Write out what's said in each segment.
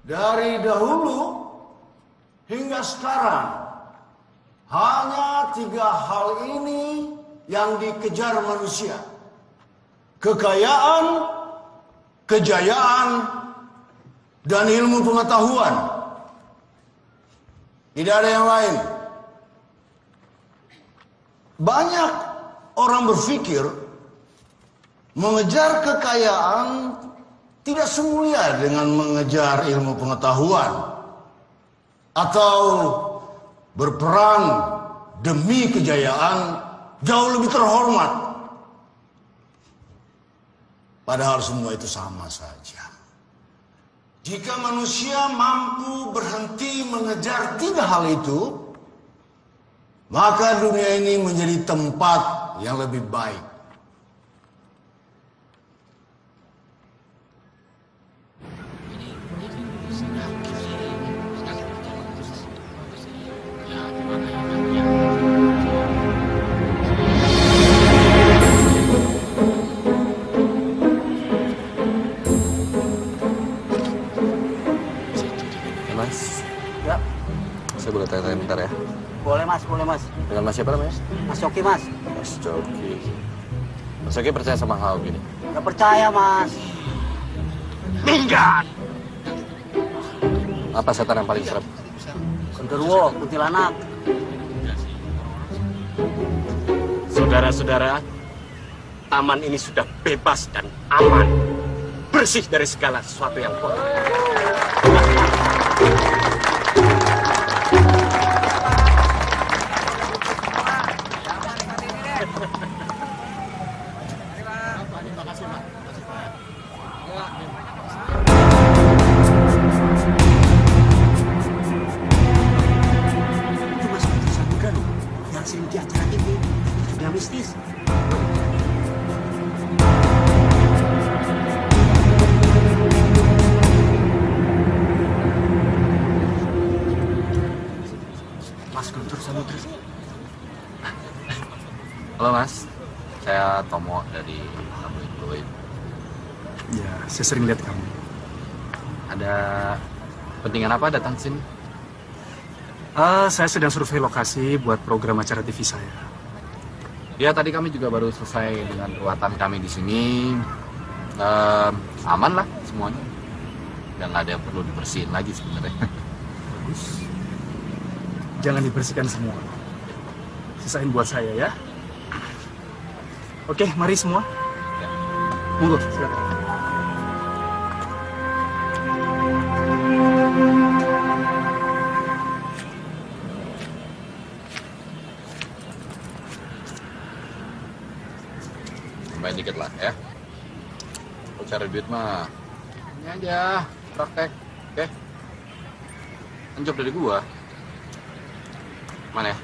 Dari dahulu hingga sekarang, hanya 3 hal ini yang dikejar manusia. Kekayaan, kejayaan, dan ilmu pengetahuan. Tidak ada yang lain. Banyak orang berpikir mengejar kekayaan tidak semulia dengan mengejar ilmu pengetahuan atau berperang demi kejayaan jauh lebih terhormat. Padahal semua itu sama saja. Jika manusia mampu berhenti mengejar 3 hal itu, maka dunia ini menjadi tempat yang lebih baik. Saya boleh tanya-tanya bentar ya? Boleh mas, boleh mas. Dengan mas siapa namanya? Mas Coki mas. Mas Coki. Mas Coki percaya sama hal gini? Gak percaya mas. Minggat! Apa setan yang paling serem? Genderuwo, kuntilanak. Saudara-saudara, taman ini sudah bebas dan aman. Bersih dari segala sesuatu yang kotor. Mistis. Mas Guntur Samudra. Halo mas, saya Tomo dari Tabloid Fluid. Ya, saya sering lihat kamu. Ada pentingan apa datang sini? Saya sedang survei lokasi buat program acara TV saya. Ya tadi kami juga baru selesai dengan ruatan kami di sini. Aman lah semuanya. Dan nggak ada yang perlu dibersihin lagi sebenarnya. Bagus. Jangan dibersihkan semua. Sisain buat saya ya. Oke, mari semua. Ya. Monggo, silakan. Tambahin dikit lah ya. Kalau cari duit mah ini aja, praktek. Oke? Kan job dari gua. Mana ya?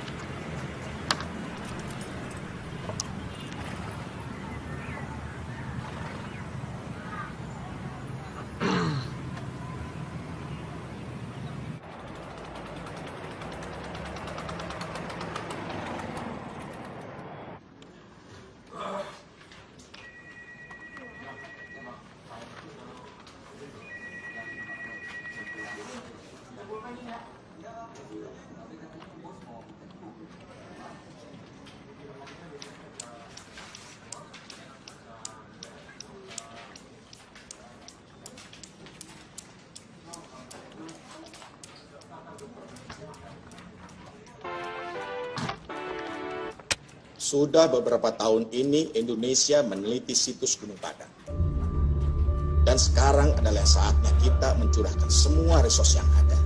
Sudah beberapa tahun ini Indonesia meneliti situs Gunung Padang. Dan sekarang adalah saatnya kita mencurahkan semua resource yang ada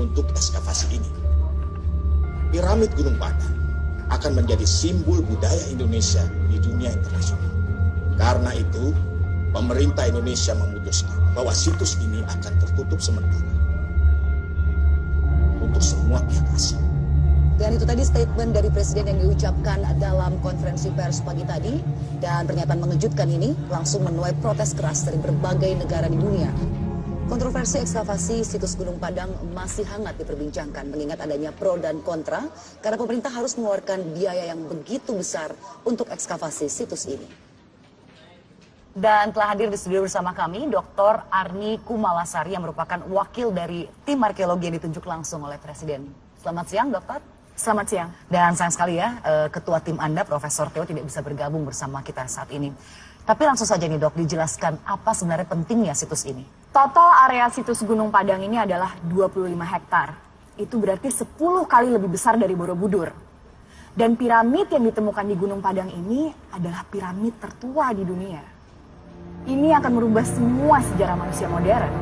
untuk ekskavasi ini. Piramid Gunung Padang akan menjadi simbol budaya Indonesia di dunia internasional. Karena itu, pemerintah Indonesia memutuskan bahwa situs ini akan tertutup sementara untuk semua pihak asing. Dan itu tadi statement dari Presiden yang diucapkan dalam konferensi pers pagi tadi. Dan pernyataan mengejutkan ini langsung menuai protes keras dari berbagai negara di dunia. Kontroversi ekskavasi situs Gunung Padang masih hangat diperbincangkan mengingat adanya pro dan kontra karena pemerintah harus mengeluarkan biaya yang begitu besar untuk ekskavasi situs ini. Dan telah hadir di studio bersama kami Dr. Arni Kumalasari yang merupakan wakil dari tim arkeologi yang ditunjuk langsung oleh Presiden. Selamat siang, Dokter. Selamat siang. Dan sayang sekali ya, Ketua tim Anda, Profesor Theo tidak bisa bergabung bersama kita saat ini. Tapi langsung saja nih Dok, dijelaskan apa sebenarnya pentingnya situs ini. Total area situs Gunung Padang ini adalah 25 hektar. Itu berarti 10 kali lebih besar dari Borobudur. Dan piramid yang ditemukan di Gunung Padang ini adalah piramid tertua di dunia. Ini akan merubah semua sejarah manusia modern.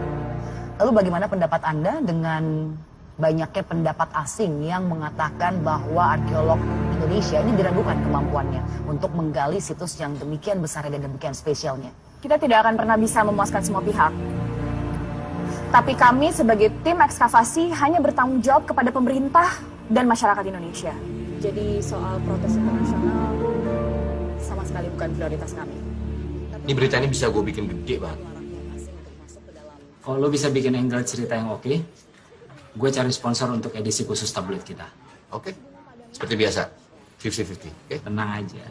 Lalu bagaimana pendapat Anda dengan banyaknya pendapat asing yang mengatakan bahwa arkeolog Indonesia ini diragukan kemampuannya untuk menggali situs yang demikian besar dan demikian spesialnya? Kita tidak akan pernah bisa memuaskan semua pihak. Tapi kami sebagai tim ekskavasi hanya bertanggung jawab kepada pemerintah dan masyarakat Indonesia. Jadi soal protes internasional sama sekali bukan prioritas kami. Ini berita ini bisa gue bikin gede banget. Kalau lo bisa bikin angle cerita yang oke, gue cari sponsor untuk edisi khusus tablet kita. Oke, seperti biasa, 50-50, oke? Tenang aja.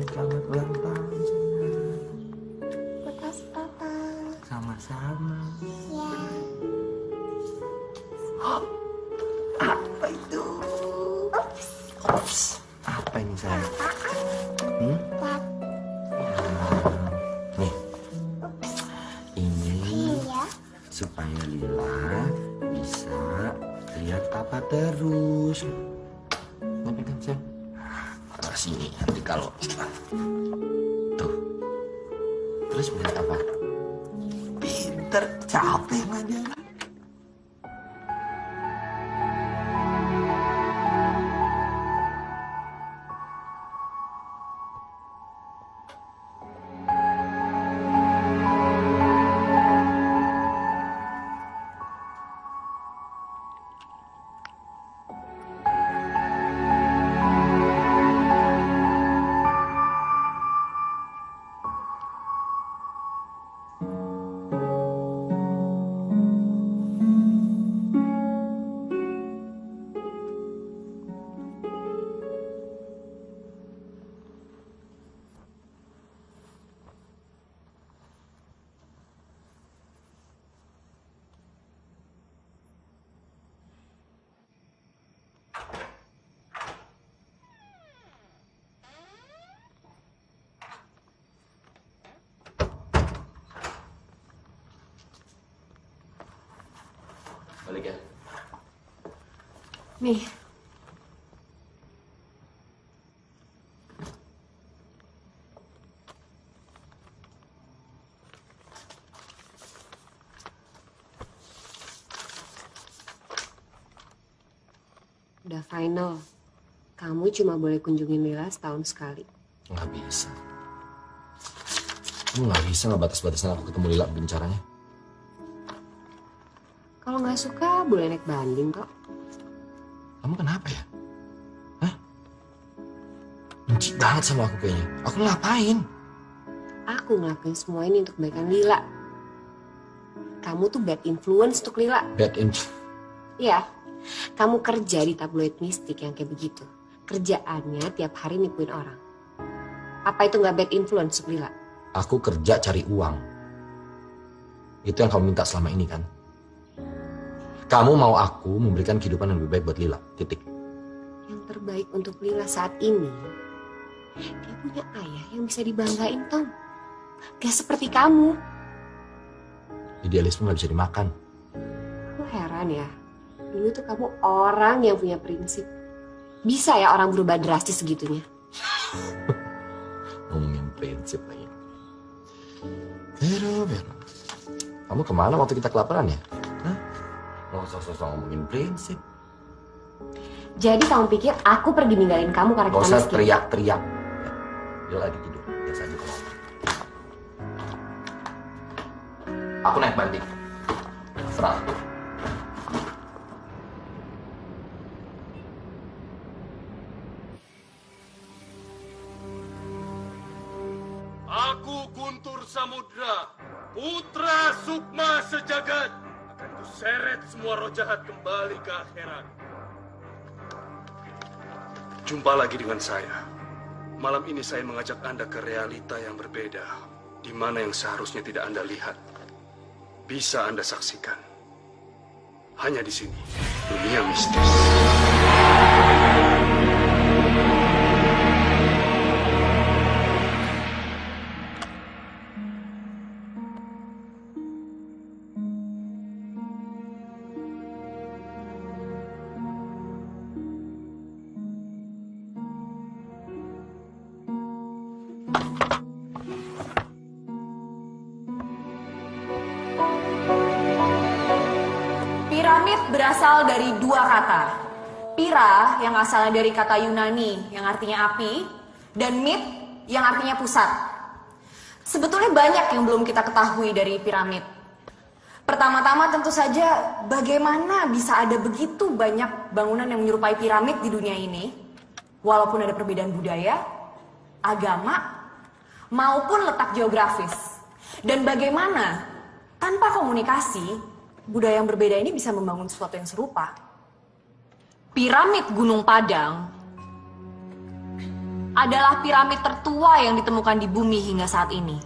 Selamat ulang tahun. Sama-sama. Apa itu? Ops. Apa ini sayang? Nih. Ini supaya Lila bisa lihat papa terus. Mau pegang sayang? Taruh sini, nanti kalau... Tuh. Terus melihat apa? Pinter, capek aja. Balik ya. Nih. Udah final. Kamu cuma boleh kunjungin Lila setahun sekali. Nggak bisa. Kamu nggak bisa ngebatas-batasin aku ketemu Lila begini caranya. Kalau nggak suka, boleh naik banding kok. Kamu kenapa ya? Hah? Benci banget sama aku kayaknya. Aku ngapain? Aku ngelakuin semua ini untuk kebaikan Lila. kamu tuh bad influence untuk Lila. Bad influence? Iya, kamu kerja di tabloid mistik yang kayak begitu. Kerjaannya tiap hari nipuin orang. Apa itu nggak bad influence untuk Lila? Aku kerja cari uang. Itu yang kamu minta selama ini kan? Kamu mau aku memberikan kehidupan yang lebih baik buat Lila, titik. Yang terbaik untuk Lila saat ini, dia punya ayah yang bisa dibanggain, Tom. Gak seperti kamu. Idealisme gak bisa dimakan. Aku heran ya, dulu tuh kamu orang yang punya prinsip. Bisa ya orang berubah drastis segitunya? Ngomongin prinsip lagi. Vero. Kamu kemana waktu kita kelaparan ya? Hah? Mau sosok ngomongin prinsip. Jadi kamu pikir aku pergi ninggalin kamu karena kita miskin? Gak usah teriak-teriak. Dia lagi tidur, biasa aja kalau aku naik banding. Serah. Aku Guntur Samudra, putra Sukma sejagat, akan kuseret semua roh jahat kembali ke akhirat. Jumpa lagi dengan saya. Malam ini saya mengajak Anda ke realita yang berbeda, di mana yang seharusnya tidak Anda lihat, bisa Anda saksikan. Hanya di sini, dunia mistis. Piramid berasal dari dua kata. Pira yang asalnya dari kata Yunani yang artinya api, dan mit yang artinya pusat. Sebetulnya banyak yang belum kita ketahui dari piramid. Pertama-tama tentu saja bagaimana bisa ada begitu banyak bangunan yang menyerupai piramid di dunia ini, walaupun ada perbedaan budaya, agama, maupun letak geografis. Dan bagaimana tanpa komunikasi budaya yang berbeda ini bisa membangun sesuatu yang serupa. Piramid Gunung Padang adalah piramid tertua yang ditemukan di bumi hingga saat ini.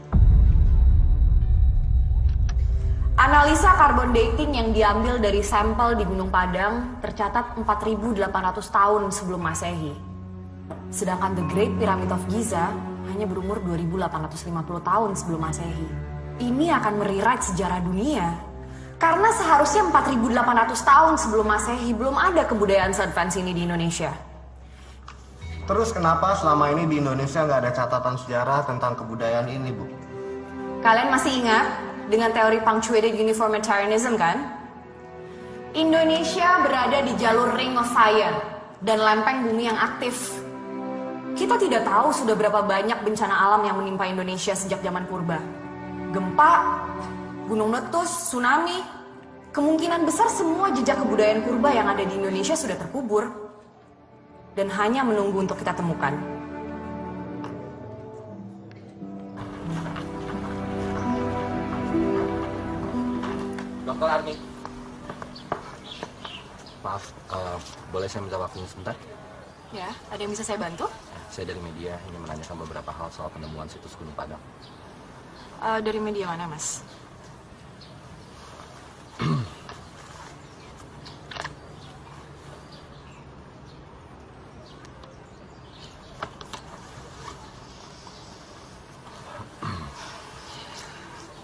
Analisa carbon dating yang diambil dari sampel di Gunung Padang tercatat 4.800 tahun sebelum Masehi. Sedangkan The Great Pyramid of Giza hanya berumur 2.850 tahun sebelum Masehi. Ini akan merewrite sejarah dunia. Karena seharusnya 4.800 tahun sebelum Masehi belum ada kebudayaan se-advance ini di Indonesia. Terus kenapa selama ini di Indonesia nggak ada catatan sejarah tentang kebudayaan ini, Bu? Kalian masih ingat dengan teori punctuated uniformitarianism kan? Indonesia berada di jalur Ring of Fire dan lempeng bumi yang aktif. Kita tidak tahu sudah berapa banyak bencana alam yang menimpa Indonesia sejak zaman purba. Gempa, gunung meletus, tsunami, kemungkinan besar semua jejak kebudayaan purba yang ada di Indonesia sudah terkubur dan hanya menunggu untuk kita temukan. Dr. Arni. Maaf, boleh saya minta waktunya sebentar? Ya, ada yang bisa saya bantu? Saya dari media ingin menanyakan beberapa hal soal penemuan situs Gunung Padang. Dari media mana, Mas?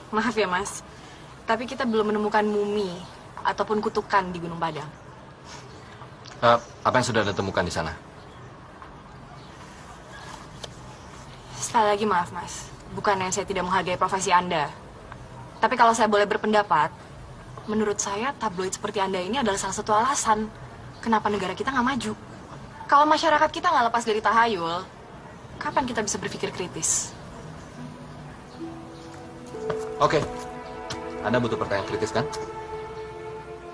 Maaf ya Mas, tapi kita belum menemukan mumi ataupun kutukan di Gunung Padang. Apa yang sudah Anda temukan di sana? Sekali lagi maaf Mas, bukannya saya tidak menghargai profesi Anda. Tapi kalau saya boleh berpendapat, menurut saya tabloid seperti Anda ini adalah salah satu alasan kenapa negara kita nggak maju. Kalau masyarakat kita nggak lepas dari tahayul, kapan kita bisa berpikir kritis? Oke, Anda butuh pertanyaan kritis kan?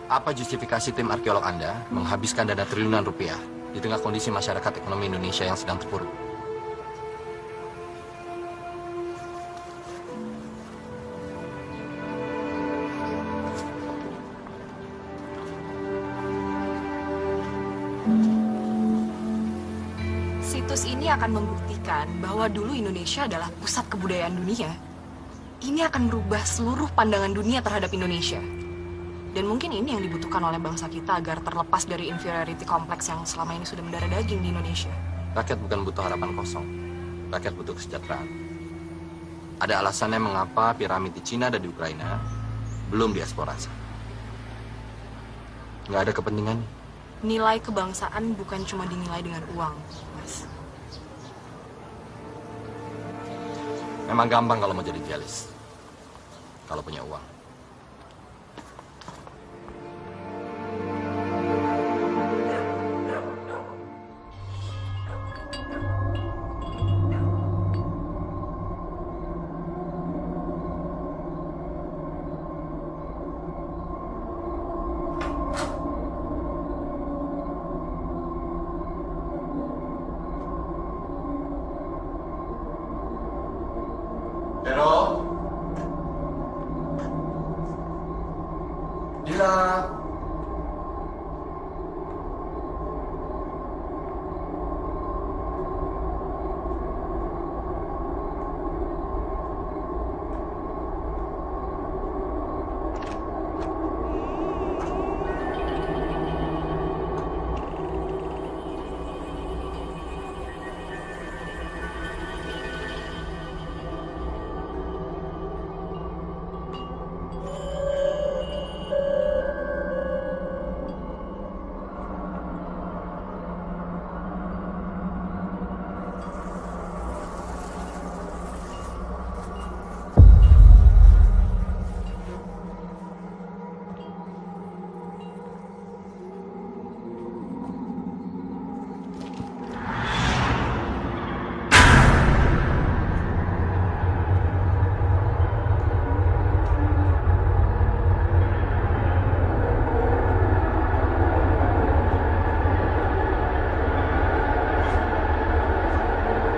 Apa justifikasi tim arkeolog Anda menghabiskan dana triliunan rupiah di tengah kondisi masyarakat ekonomi Indonesia yang sedang terpuruk? Situs ini akan membuktikan bahwa dulu Indonesia adalah pusat kebudayaan dunia. Ini akan merubah seluruh pandangan dunia terhadap Indonesia. Dan mungkin ini yang dibutuhkan oleh bangsa kita agar terlepas dari inferiority kompleks yang selama ini sudah mendarah daging di Indonesia. Rakyat bukan butuh harapan kosong. Rakyat butuh kesejahteraan. Ada alasannya mengapa piramid di Cina dan di Ukraina belum dieksplorasi. Nggak ada kepentingan. Nilai kebangsaan bukan cuma dinilai dengan uang, Mas. Memang gampang kalau mau jadi idealis. Kalau punya uang. Vero? Dila?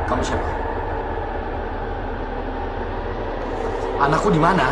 Kamu siapa? Anakku di mana?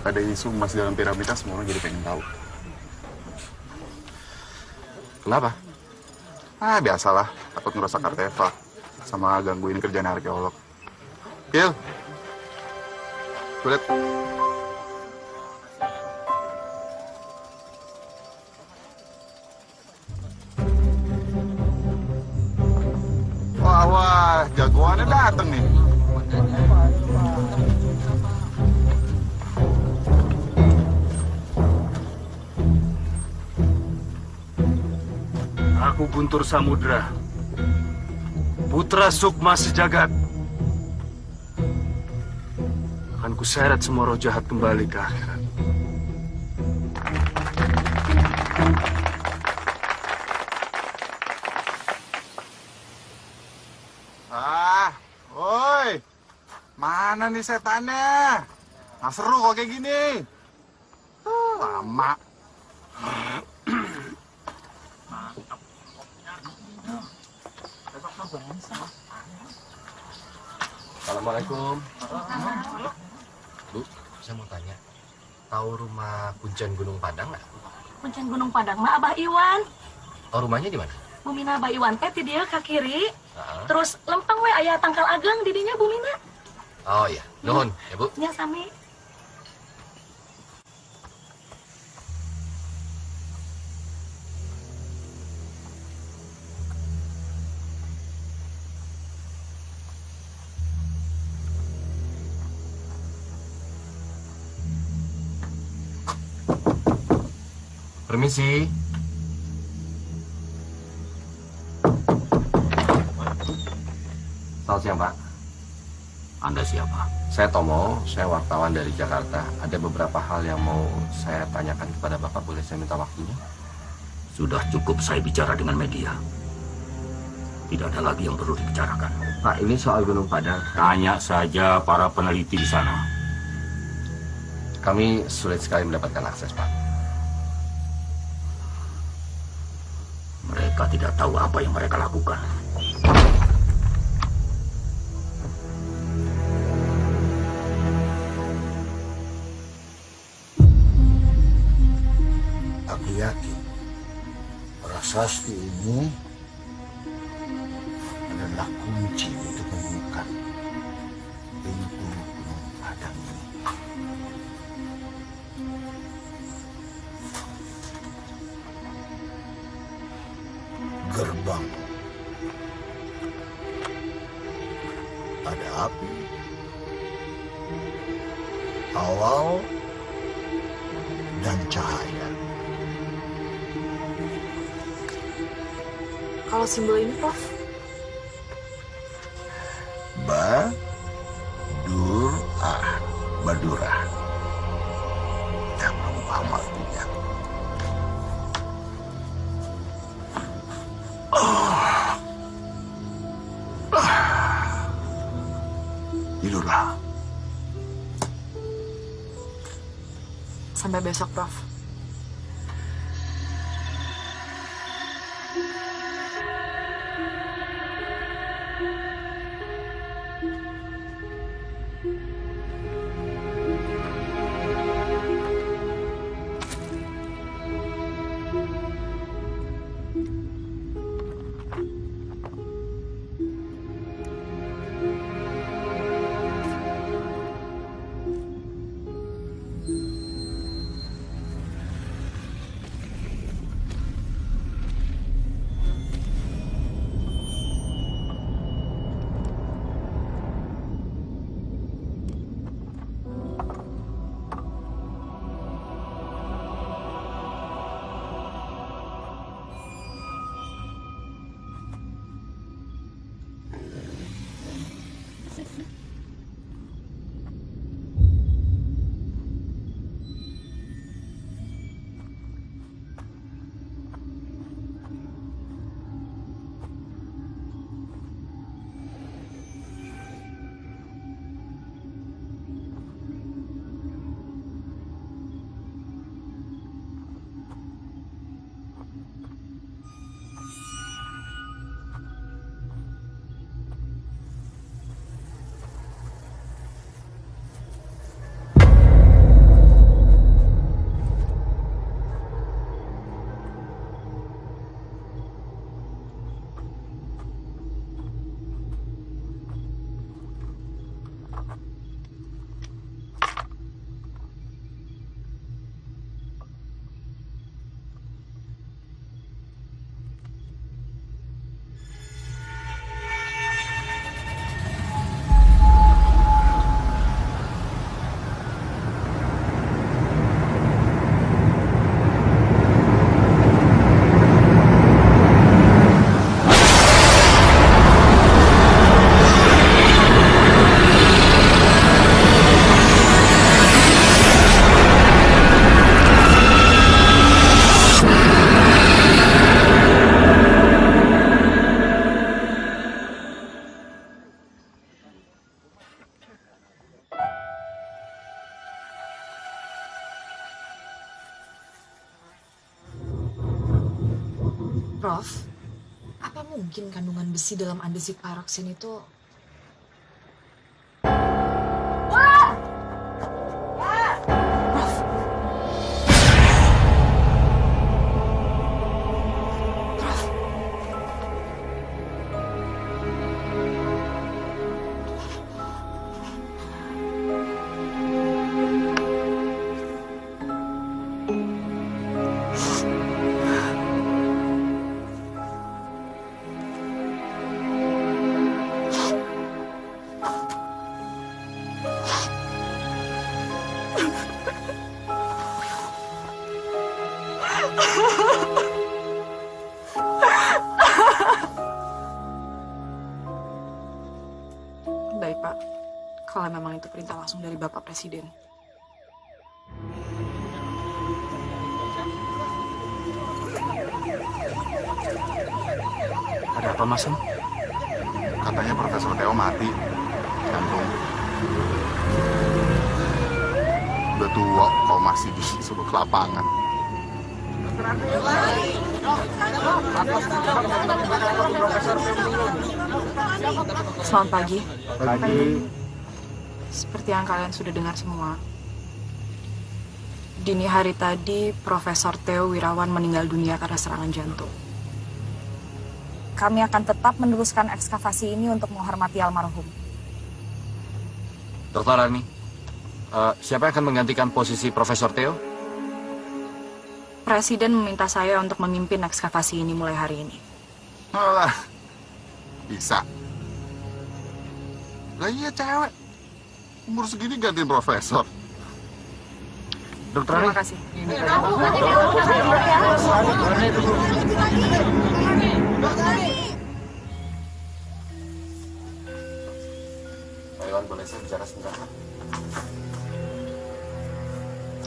ada isu emas dalam piramida, semua orang jadi pengen tahu. Kenapa? Biasalah, takut ngerusak artefak sama gangguin kerjaan arkeolog. Gil, kulit. Wah, jagoannya dateng nih. Aku Guntur Samudra, putra Sukma Sejagat. Akan kuseret semua roh jahat kembali ke akhirat. Woi, mana nih setannya? Nggak seru kok kayak gini. Lama. Assalamualaikum. Bu, saya mau tanya, tahu rumah Kuncen Gunung Padang nggak? Kuncen Gunung Padang mah Abah Iwan. Oh, rumahnya di mana? Bumina Abah Iwan teh di dia ke kiri. Terus lempeng we aya tangkal ageng di dinya Bumina. Oh iya, nuhun ya Bu. Nya sami. Permisi. Selamat siang, Pak. Anda siapa? Saya Tomo, saya wartawan dari Jakarta. Ada beberapa hal yang mau saya tanyakan kepada Bapak. Boleh saya minta waktunya? Sudah cukup saya bicara dengan media. Tidak ada lagi yang perlu dibicarakan. Pak, ini soal Gunung Padang. Tanya saja para peneliti di sana. Kami sulit sekali mendapatkan akses, Pak. Mereka tidak tahu apa yang mereka lakukan. Aku yakin prasasti ini adalah kunci untuk menemukan pintu Gunung Padang ini. Gerbang. Ada api. Awal dan cahaya. Kalau simbol ini, Prof? Badura. Yang belum paham artinya. Tidurlah. Sampai besok, Prof. Prof, apa mungkin kandungan besi dalam andesit paroksin itu... Baik, Pak. Kalau memang itu perintah langsung dari Bapak Presiden. Ada apa, Mas? Katanya Profesor Theo mati. Jantung. Udah tua, kau masih disuruh ke lapangan. Selamat pagi. Pagi. Seperti yang kalian sudah dengar semua, dini hari tadi Profesor Theo Wirawan meninggal dunia karena serangan jantung. Kami akan tetap meneruskan ekskavasi ini untuk menghormati almarhum. Dr. Rani, siapa yang akan menggantikan posisi Profesor Theo? Presiden meminta saya untuk memimpin ekskavasi ini mulai hari ini. Alah, bisa. Lah iya cewek. Umur segini gantiin profesor. Dokter Terima kasih. Pak Iwan, boleh saya bicara sebentar?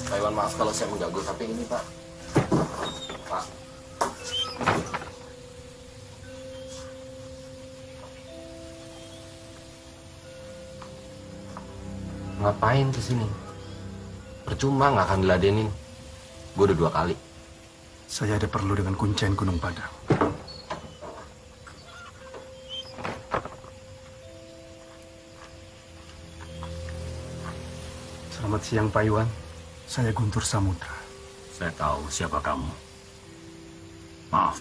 Pak Iwan, maaf kalau saya mengganggu, tapi ini Pak. Pak. Ngapain kesini? Percuma, nggak akan diladenin. Gue udah 2 kali. Saya ada perlu dengan kuncian Gunung Padang. Selamat siang, Pak Iwan. Saya Guntur Samudra. Saya tahu siapa kamu. Maaf,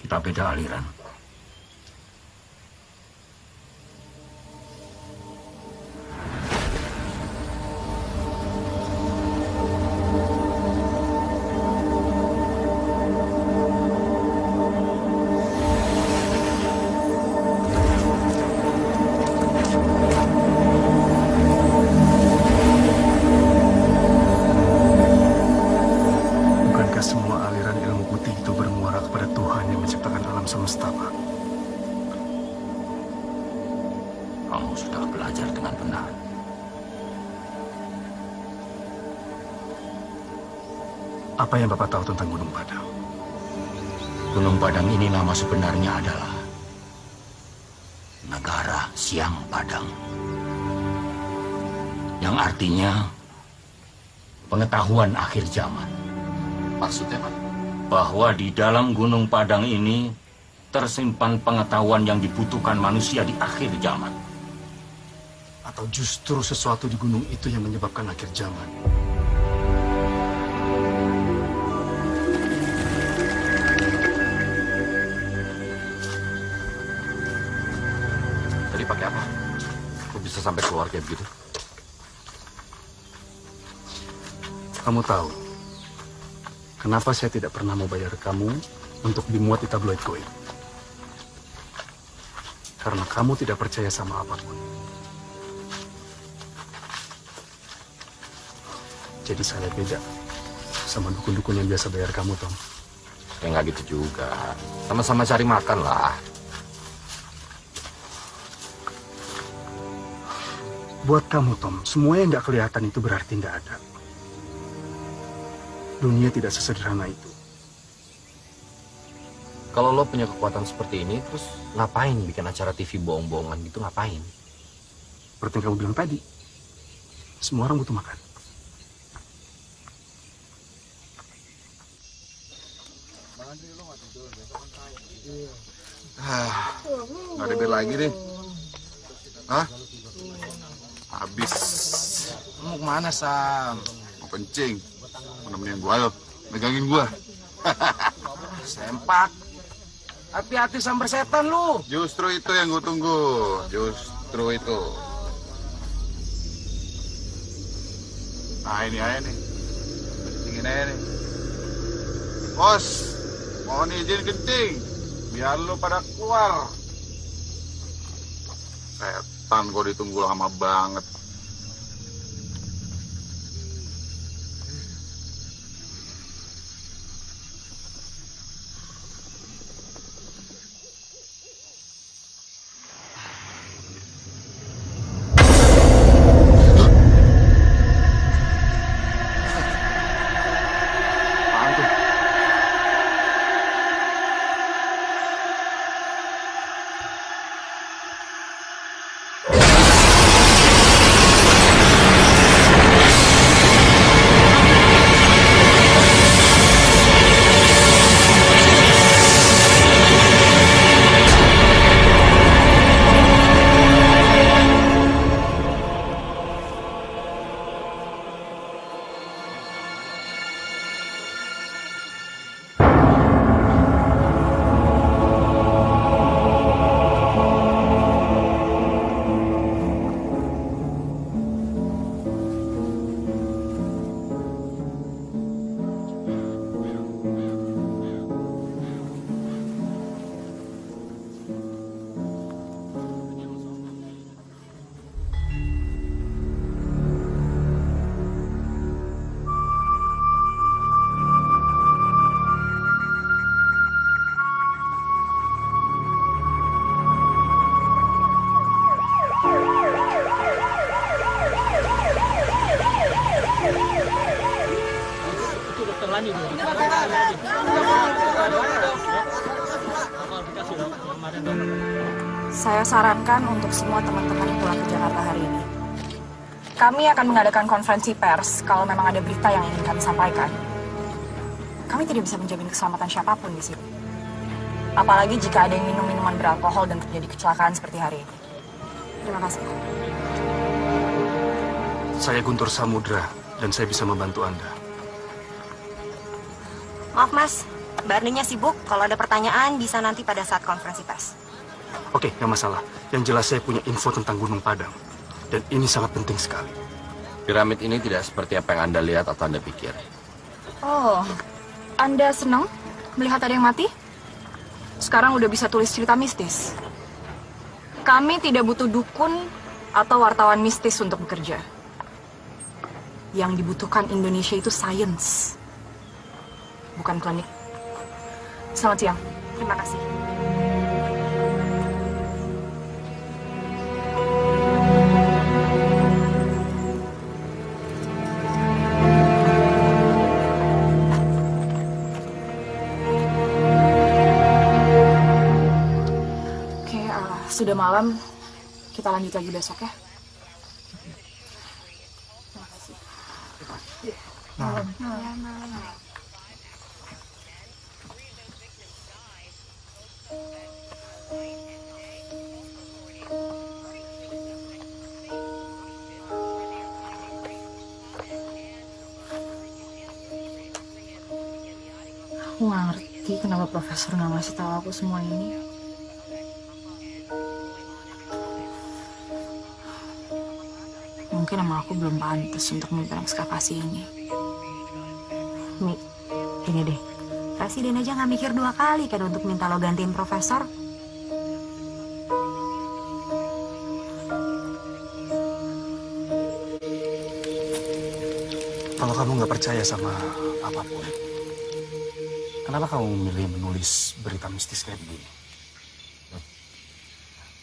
kita beda aliran. Apa yang Bapak tahu tentang Gunung Padang? Gunung Padang ini nama sebenarnya adalah Negara Siang Padang. Yang artinya pengetahuan akhir zaman. Maksudnya, Pak? Bahwa di dalam Gunung Padang ini tersimpan pengetahuan yang dibutuhkan manusia di akhir zaman. Atau justru sesuatu di gunung itu yang menyebabkan akhir zaman? Tadi pakai apa? Kok bisa sampai keluar kayak begitu? Kamu tahu kenapa saya tidak pernah mau bayar kamu untuk dimuat di tabloid Koin? Karena kamu tidak percaya sama apapun. Jadi saya beda sama dukun-dukun yang biasa bayar kamu, Tom. Ya nggak gitu juga. Sama-sama cari makan lah. Buat kamu, Tom, semua yang nggak kelihatan itu berarti nggak ada. Dunia tidak sesederhana itu. Kalau lo punya kekuatan seperti ini, terus ngapain bikin acara TV bohong-bohongan gitu, ngapain? Seperti yang kamu bilang tadi, semua orang butuh makan. Nggak ada bir lagi nih. Hah? Habis. Mau kemana, Sam? Mau kencing. Mau nemenin gua lo. Megangin gua. Sempak. Hati-hati sambar setan lu. Justru itu yang gua tunggu. Justru itu. Nah ini aja nih. Kencingin aja nih. Bos, mohon izin kencing. Biar lu pada keluar. Setan gua ditunggu lama banget. Saya sarankan untuk semua teman-teman yang pulang ke Jakarta hari ini. Kami akan mengadakan konferensi pers kalau memang ada berita yang ingin kami sampaikan. Kami tidak bisa menjamin keselamatan siapapun di sini. Apalagi jika ada yang minum minuman beralkohol dan terjadi kecelakaan seperti hari ini. Terima kasih. Saya Guntur Samudra dan saya bisa membantu Anda. Maaf Mas, Mbak Arninya sibuk. Kalau ada pertanyaan bisa nanti pada saat konferensi pers. Oke, nggak masalah. Yang jelas saya punya info tentang Gunung Padang. Dan ini sangat penting sekali. Piramid ini tidak seperti apa yang Anda lihat atau Anda pikir. Oh, Anda senang melihat ada yang mati? Sekarang udah bisa tulis cerita mistis. Kami tidak butuh dukun atau wartawan mistis untuk bekerja. Yang dibutuhkan Indonesia itu sains, bukan klinik. Selamat siang. Terima kasih. Sudah malam, kita lanjut lagi besok ya. Terima kasih. Malam. Aku nggak ngerti kenapa profesor nggak ngasih tahu aku semua ini. Mungkin emang aku belum pantas untuk memimpin ekskavasi ini. Mi, ini deh. Presiden aja nggak mikir 2 kali kan untuk minta lo gantiin profesor. Kalau kamu nggak percaya sama apapun, kenapa kamu memilih menulis berita mistis kayak begini?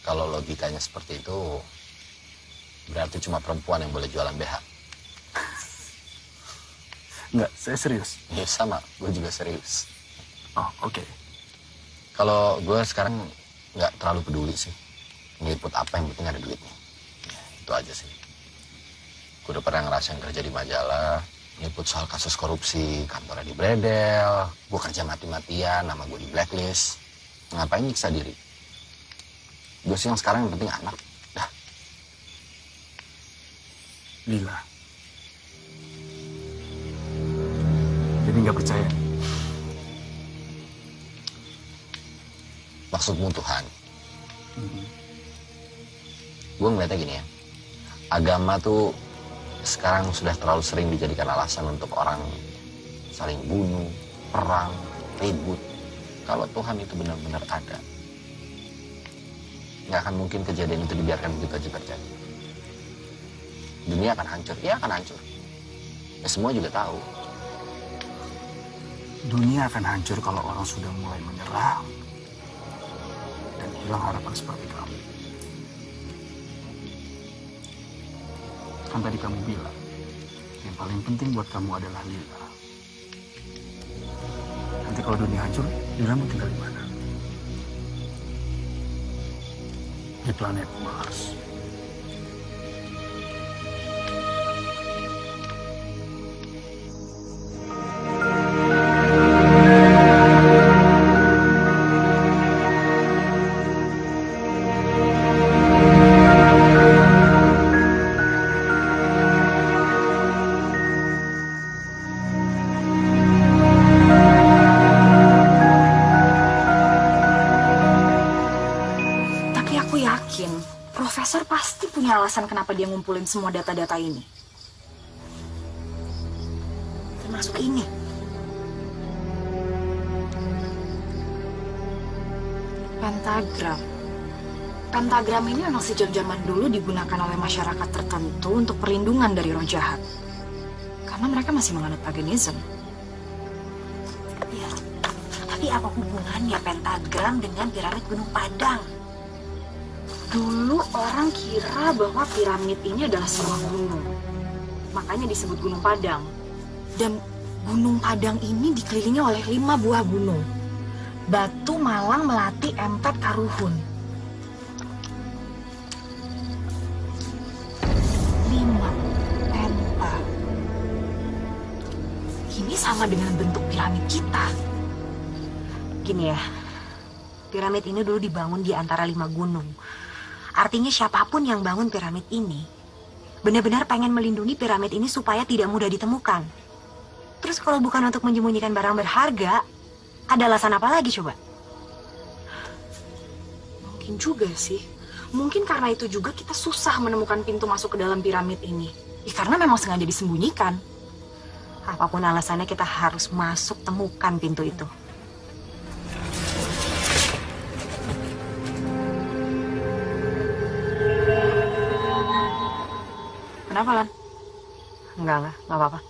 Kalau logikanya seperti itu, berarti cuma perempuan yang boleh jualan BH. Enggak, saya serius. Iya sama, gue juga serius. Oh, oke. Kalau gue sekarang nggak terlalu peduli sih. Ngeliput apa yang penting ada duitnya. Ya, itu aja sih. Gue udah pernah ngerasain kerja di majalah, Nyebut soal kasus korupsi, kantornya di bredel, gue kerja mati-matian, nama gue di blacklist. Ngapain nyiksa diri? Gue sih yang sekarang yang penting anak. Dah. Lila. Jadi nggak percaya? Maksudmu Tuhan? Gue ngeliatnya gini ya. Agama tuh sekarang sudah terlalu sering dijadikan alasan untuk orang saling bunuh, perang, ribut. Kalau Tuhan itu benar-benar ada, nggak akan mungkin kejadian itu dibiarkan begitu aja terjadi. Dunia akan hancur, ya akan hancur. Ya semua juga tahu. Dunia akan hancur kalau orang sudah mulai menyerah dan hilang harapan seperti kamu. Kan tadi kamu bilang, yang paling penting buat kamu adalah Lila. Nanti kalau dunia hancur, Lila mau tinggal di mana? Di planet Mars. Profesor pasti punya alasan kenapa dia ngumpulin semua data-data ini. Termasuk ini. Pentagram. Pentagram ini memang sejak zaman dulu digunakan oleh masyarakat tertentu untuk perlindungan dari roh jahat. Karena mereka masih menganut paganism. Ya, tapi apa hubungannya pentagram dengan piramid Gunung Padang? Dulu orang kira bahwa piramid ini adalah sebuah gunung. Makanya disebut Gunung Padang. Dan Gunung Padang ini dikelilingi oleh 5 buah gunung. Batu, Malang, Melati, Empet, Karuhun. 5 penta. Ini sama dengan bentuk piramid kita. Gini ya, piramid ini dulu dibangun di antara 5 gunung. Artinya siapapun yang bangun piramid ini benar-benar pengen melindungi piramid ini supaya tidak mudah ditemukan. Terus kalau bukan untuk menyembunyikan barang berharga, ada alasan apa lagi coba? Mungkin juga sih. Mungkin karena itu juga kita susah menemukan pintu masuk ke dalam piramid ini. Ya, karena memang sengaja disembunyikan. Apapun alasannya kita harus masuk temukan pintu itu. Kenapa, Lan? Enggak apa-apa.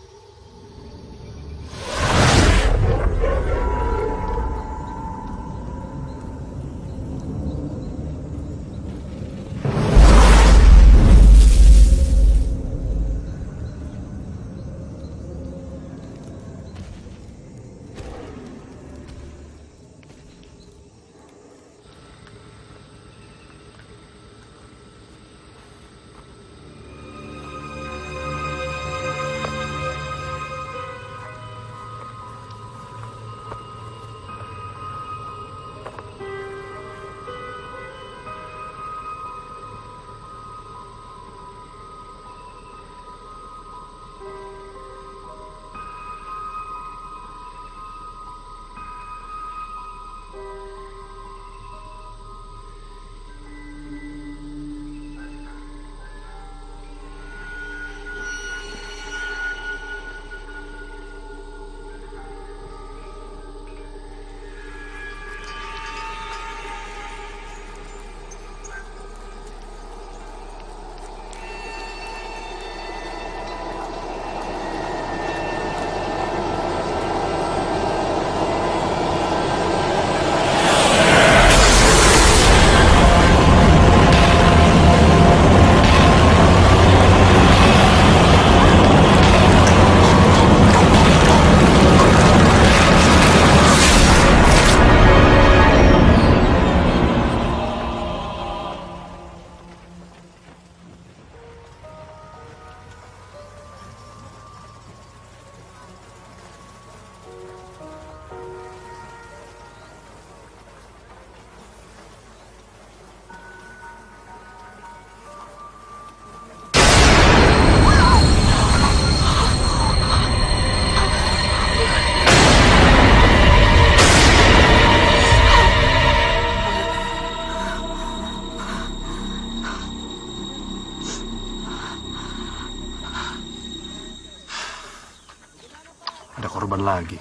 Ada korban lagi.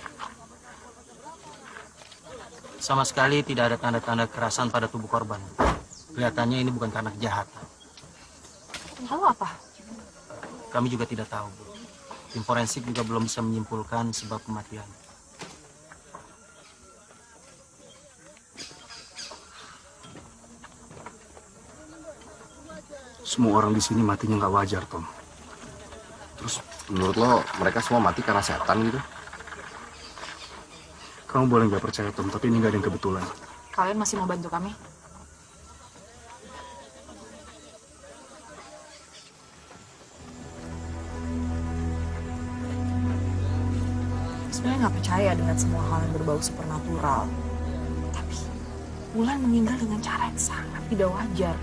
Sama sekali tidak ada tanda-tanda kekerasan pada tubuh korban. Kelihatannya ini bukan karena kejahatan. Lalu apa? Kami juga tidak tahu, Bu. Tim forensik juga belum bisa menyimpulkan sebab kematian. Semua orang di sini matinya nggak wajar, Tom. Terus menurut lo mereka semua mati karena setan gitu? Kamu boleh nggak percaya, Tom, tapi ini nggak ada yang kebetulan. Kalian masih mau bantu kami? Sebenarnya nggak percaya dengan semua hal yang berbau supernatural. Tapi Wulan meninggal dengan cara yang sangat tidak wajar.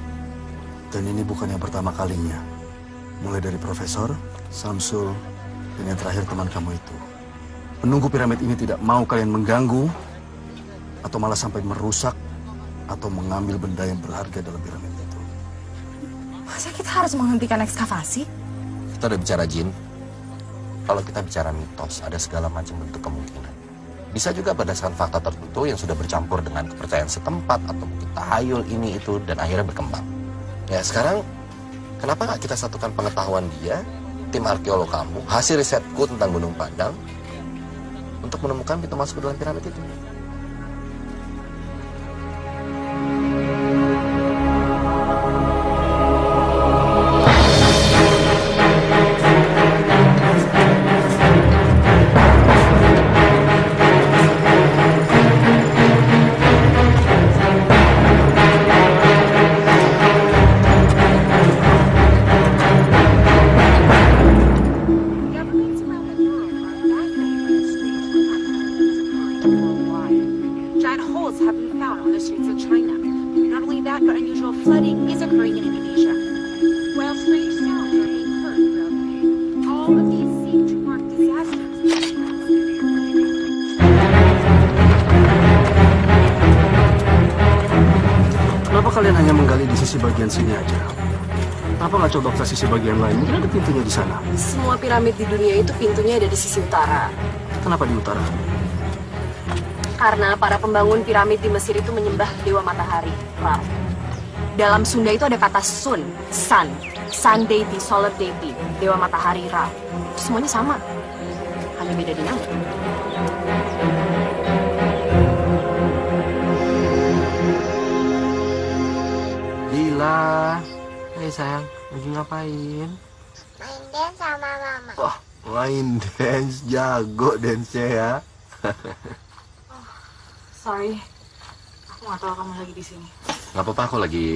Dan ini bukan yang pertama kalinya. Mulai dari Profesor, Samsul, dan yang terakhir teman kamu itu. Penunggu piramid ini tidak mau kalian mengganggu, atau malah sampai merusak, atau mengambil benda yang berharga dalam piramid itu. Masa kita harus menghentikan ekskavasi? Kita udah bicara jin. Kalau kita bicara mitos, ada segala macam bentuk kemungkinan. Bisa juga berdasarkan fakta tertentu yang sudah bercampur dengan kepercayaan setempat, atau mungkin tahayul ini itu, dan akhirnya berkembang. Ya sekarang, kenapa nggak kita satukan pengetahuan dia, tim arkeolog kamu, hasil risetku tentang Gunung Padang, untuk menemukan pintu masuk ke dalam piramid itu. Kalian hanya menggali di sisi bagian sini aja. Kenapa nggak coba ke sisi bagian lain? Mungkin ada pintunya di sana. Semua piramid di dunia itu pintunya ada di sisi utara. Kenapa di utara? Karena para pembangun piramid di Mesir itu menyembah dewa matahari, Ra. Dalam Sunda itu ada kata sun, sun deity, solar deity, dewa matahari, Ra. Semuanya sama, hanya beda dinamik. Lila, hai sayang, lagi ngapain? Main dance sama mama. Wah, main dance, jago dance-nya ya. Sorry, aku nggak tahu kamu lagi di sini. Nggak apa-apa, aku lagi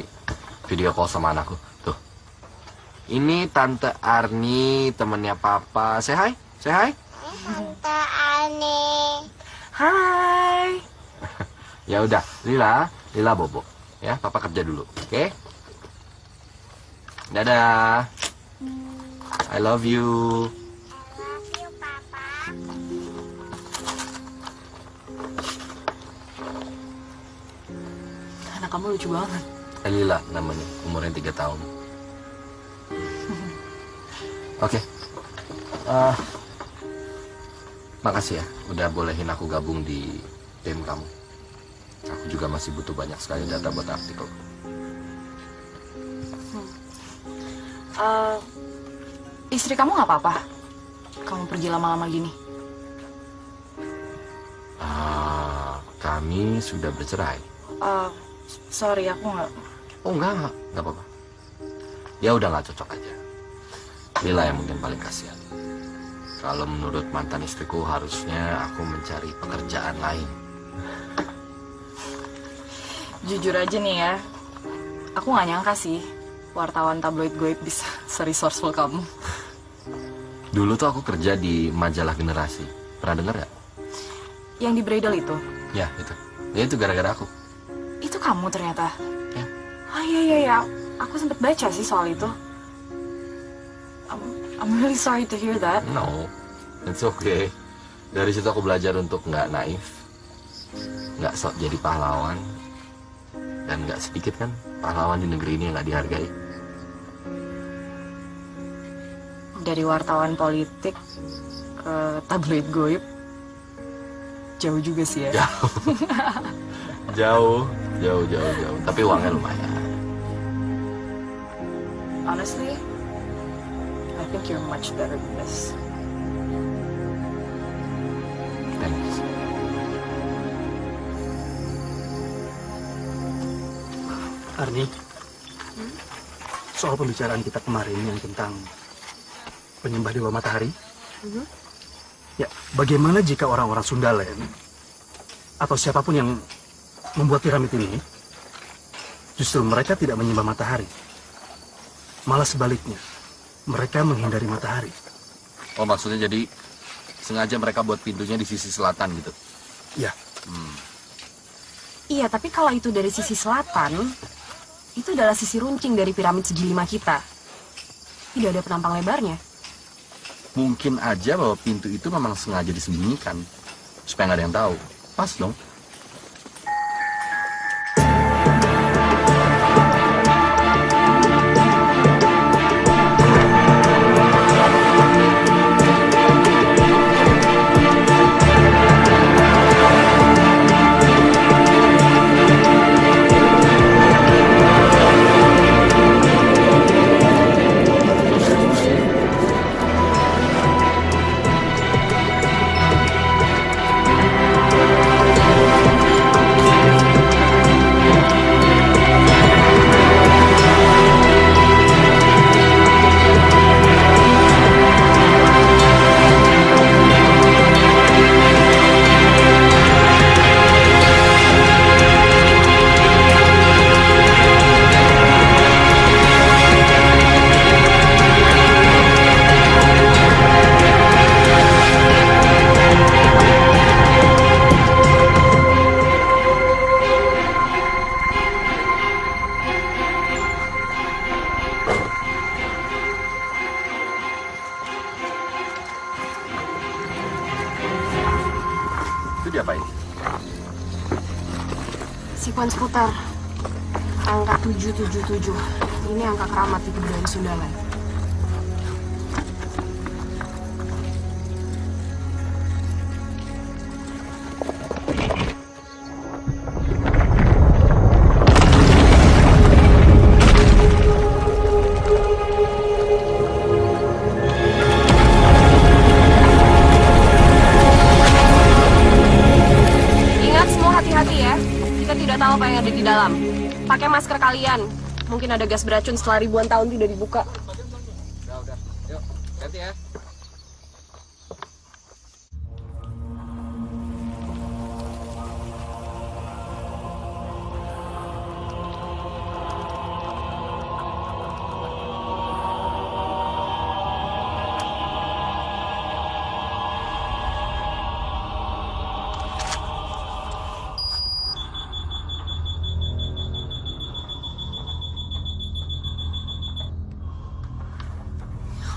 video call sama anakku. Tuh, ini Tante Arni, temennya Papa. Say hi, say hi. Tante Arni. Hai. Ya udah, Lila bobo. Ya, Papa kerja dulu, oke? Dadah. I love you. Anak kamu lucu banget. Lila namanya, umurnya 3 tahun. Oke. Makasih ya, udah bolehin aku gabung di tim kamu. Aku juga masih butuh banyak sekali data buat artikel. Istri kamu nggak apa-apa? Kamu pergi lama-lama gini? Kami sudah bercerai. Sorry, aku nggak. Oh nggak apa-apa. Ya udah nggak cocok aja. Lila yang mungkin paling kasihan. Kalau menurut mantan istriku harusnya aku mencari pekerjaan lain. Jujur aja nih ya, aku nggak nyangka sih wartawan tabloid goib bisa se-resourceful kamu. Dulu tuh aku kerja di majalah Generasi. Pernah denger gak? Yang di Bridal itu? Ya itu. Ya itu gara-gara aku. Itu kamu ternyata? Ya. Ah iya, aku sempet baca sih soal itu. I'm really sorry to hear that. No, it's okay. Dari situ aku belajar untuk nggak naif, nggak sok jadi pahlawan, dan nggak sedikit kan pahlawan di negeri ini yang nggak dihargai. Dari wartawan politik, ke tabloid goib jauh juga sih ya. Jauh. Jauh. Tapi uangnya lumayan. Honestly, I think you're much better than this. Thanks. Arni, soal pembicaraan kita kemarin yang tentang penyembah Dewa Matahari, ya bagaimana jika orang-orang Sundaland atau siapapun yang membuat piramid ini, justru mereka tidak menyembah matahari, malah sebaliknya, mereka menghindari matahari. Oh, maksudnya jadi sengaja mereka buat pintunya di sisi selatan gitu? Ya. Iya, tapi kalau itu dari sisi selatan, itu adalah sisi runcing dari piramid segi 5 kita. Tidak ada penampang lebarnya. Mungkin aja bahwa pintu itu memang sengaja disembunyikan, supaya nggak ada yang tahu. Pas dong. Sekuens putar. Angka 777. Ini angka keramat di kebudayaan Sundaland. Pakai masker kalian. Mungkin ada gas beracun setelah ribuan tahun tidak dibuka. Udah. Yuk, hati ya.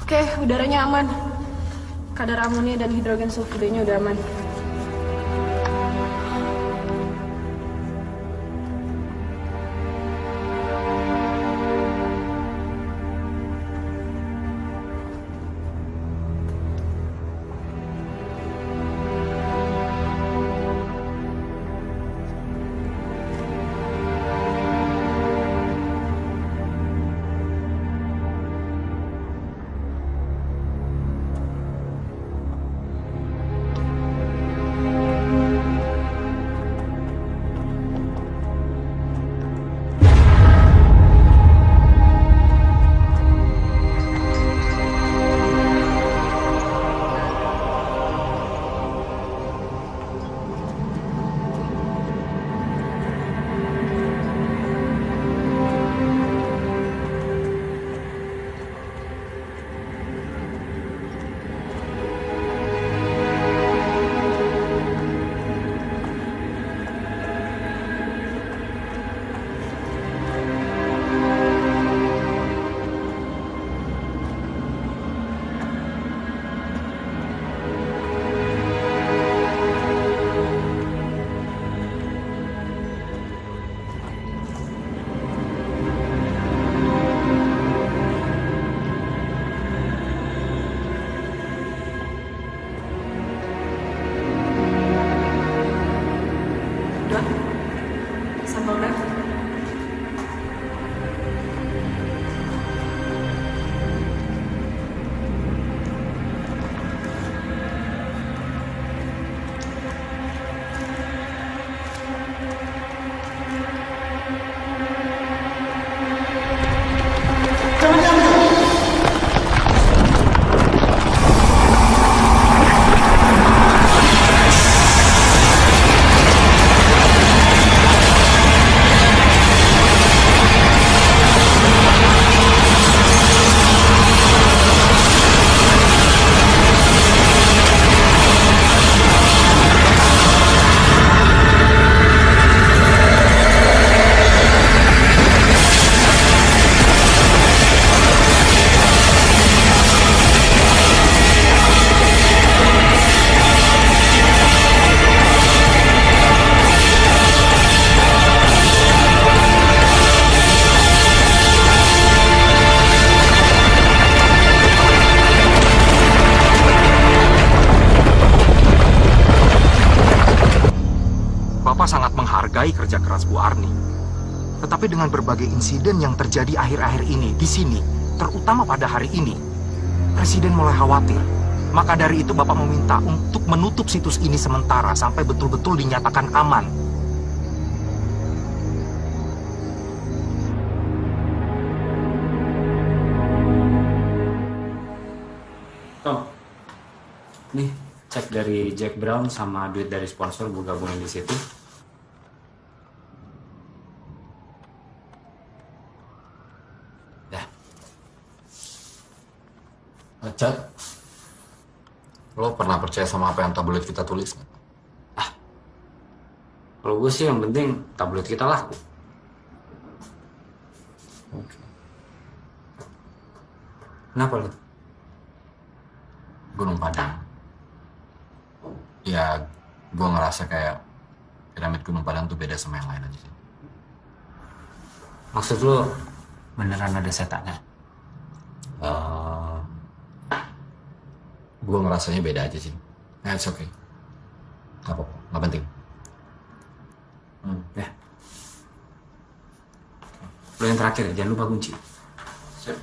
Oke, udaranya aman. Kadar amonia dan hidrogen sulfidenya udah aman. menghargai kerja keras Bu Arni. Tetapi dengan berbagai insiden yang terjadi akhir-akhir ini di sini, terutama pada hari ini, Presiden mulai khawatir. Maka dari itu Bapak meminta untuk menutup situs ini sementara sampai betul-betul dinyatakan aman. Tom, nih cek dari Jack Brown sama duit dari sponsor gue gabungin di situ. Chat, lo pernah percaya sama apa yang tabloid kita tulis? Kalau gue sih yang penting tabloid kita laku. Kenapa lo? Gunung Padang. Ya, gue ngerasa kayak piramid Gunung Padang tuh beda sama yang lain aja sih. Maksud lo beneran ada setannya? Gue ngerasanya beda aja sih. Nah, it's okay. Gak apa-apa, gak penting. Ya. Lo yang terakhir, jangan lupa kunci. Sip.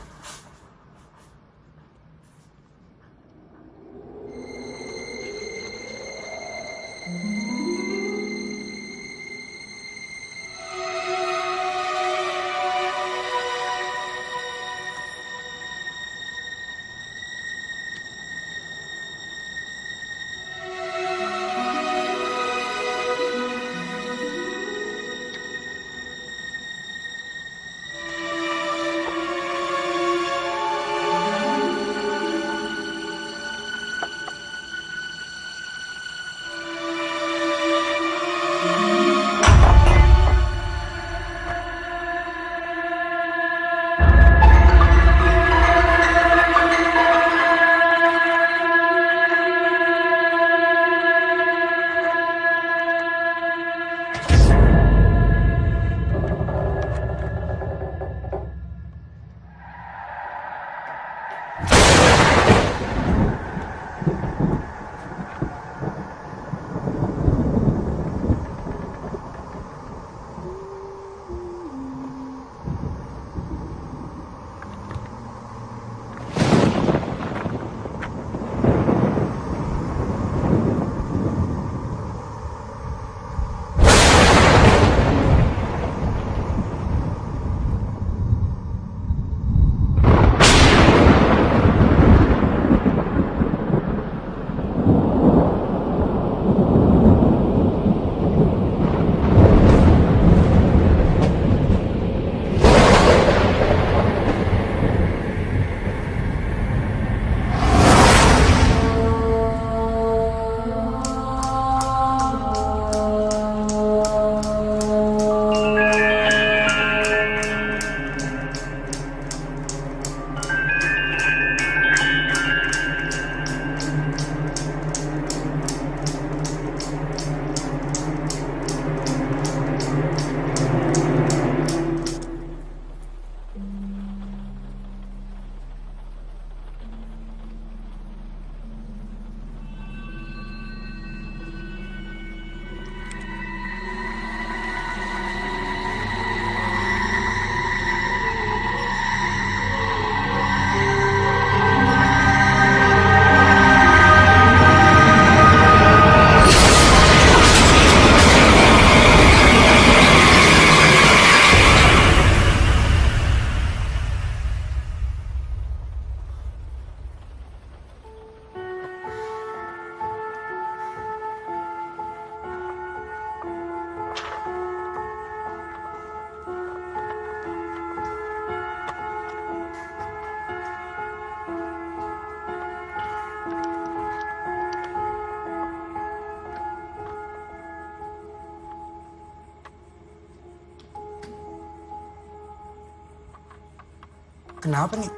Kenapa nih?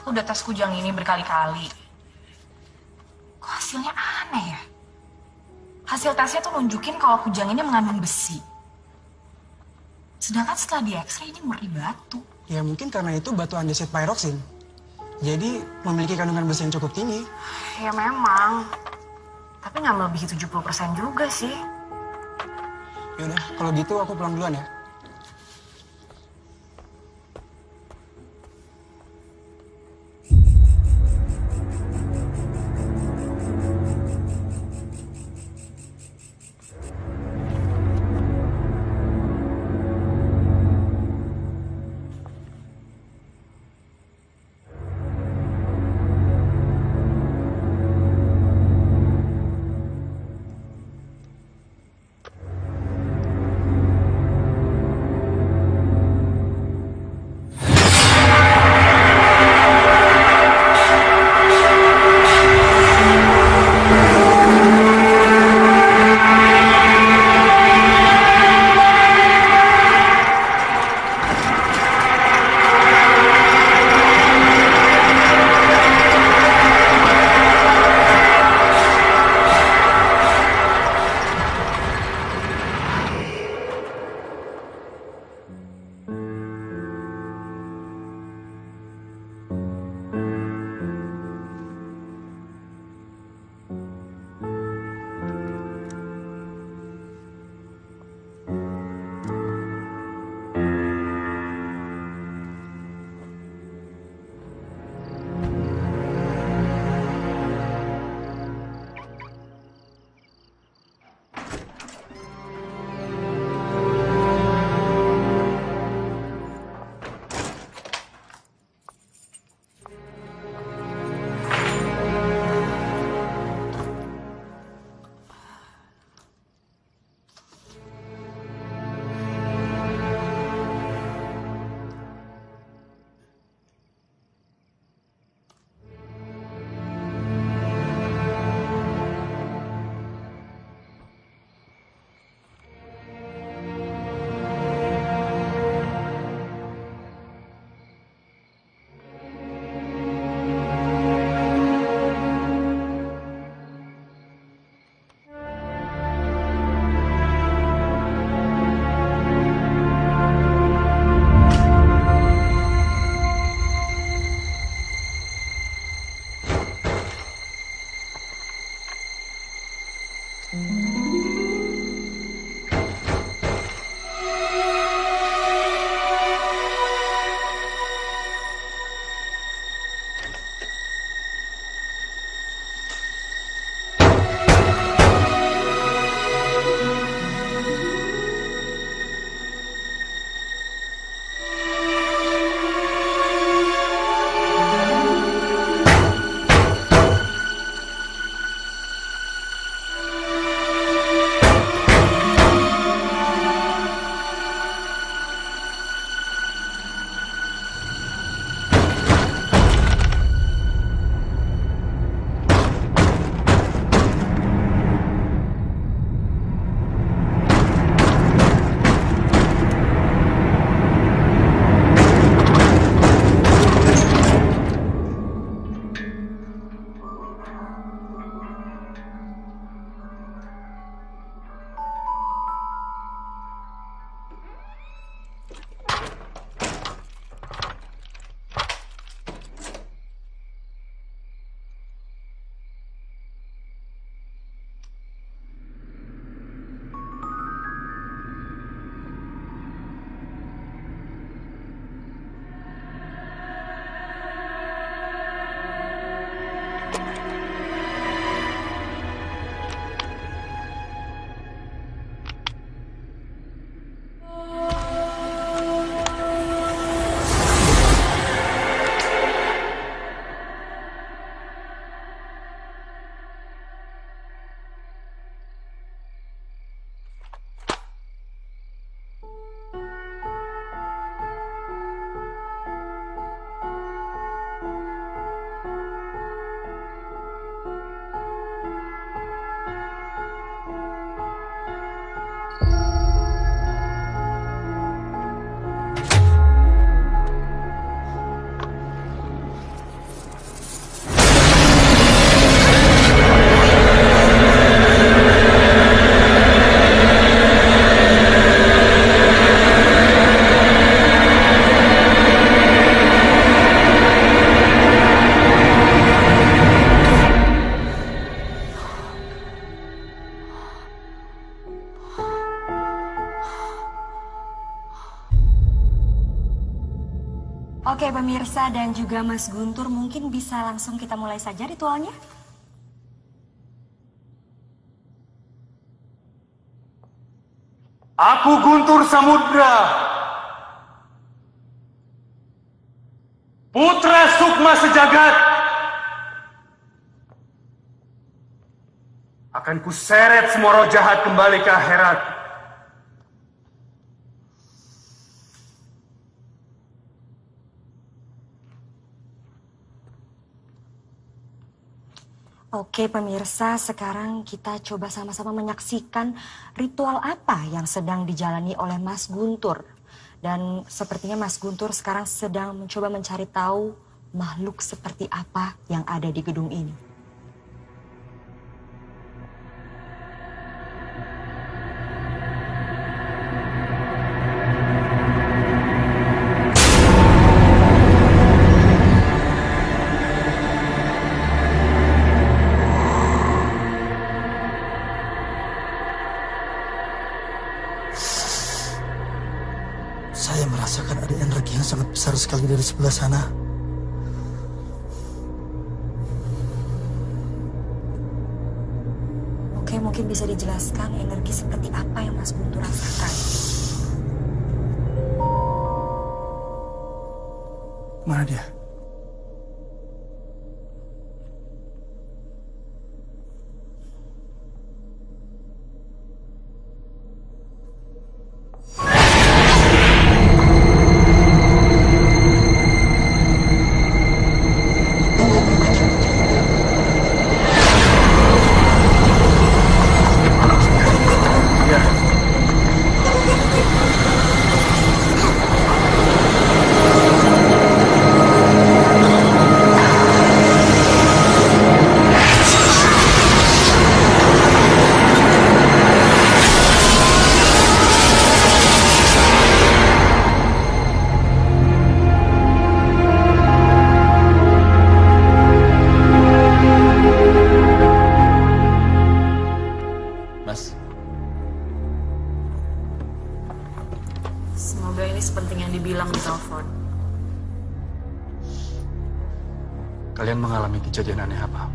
Aku udah tes kujang ini berkali-kali. Kok hasilnya aneh ya? Hasil tesnya tuh nunjukin kalau kujang ini mengandung besi. Sedangkan setelah di X-ray ini murni batu. Ya mungkin karena itu batu andesit pyroxene. Jadi memiliki kandungan besi yang cukup tinggi. Ya memang. Tapi nggak melebihi 70% juga sih. Yaudah, kalau gitu aku pulang duluan ya. Oke pemirsa dan juga Mas Guntur, mungkin bisa langsung kita mulai saja ritualnya. Aku Guntur Samudra, putra Sukma Sejagat, akan kuseret semua roh jahat kembali ke akhirat. Oke pemirsa, sekarang kita coba sama-sama menyaksikan ritual apa yang sedang dijalani oleh Mas Guntur. Dan sepertinya Mas Guntur sekarang sedang mencoba mencari tahu makhluk seperti apa yang ada di gedung ini. Saya merasakan ada energi yang sangat besar sekali dari sebelah sana. Oke, mungkin bisa dijelaskan energi seperti apa yang Mas Guntur rasakan. Mana dia? Semoga ini sepenting yang dibilang di telepon. Kalian mengalami kejadian aneh apa?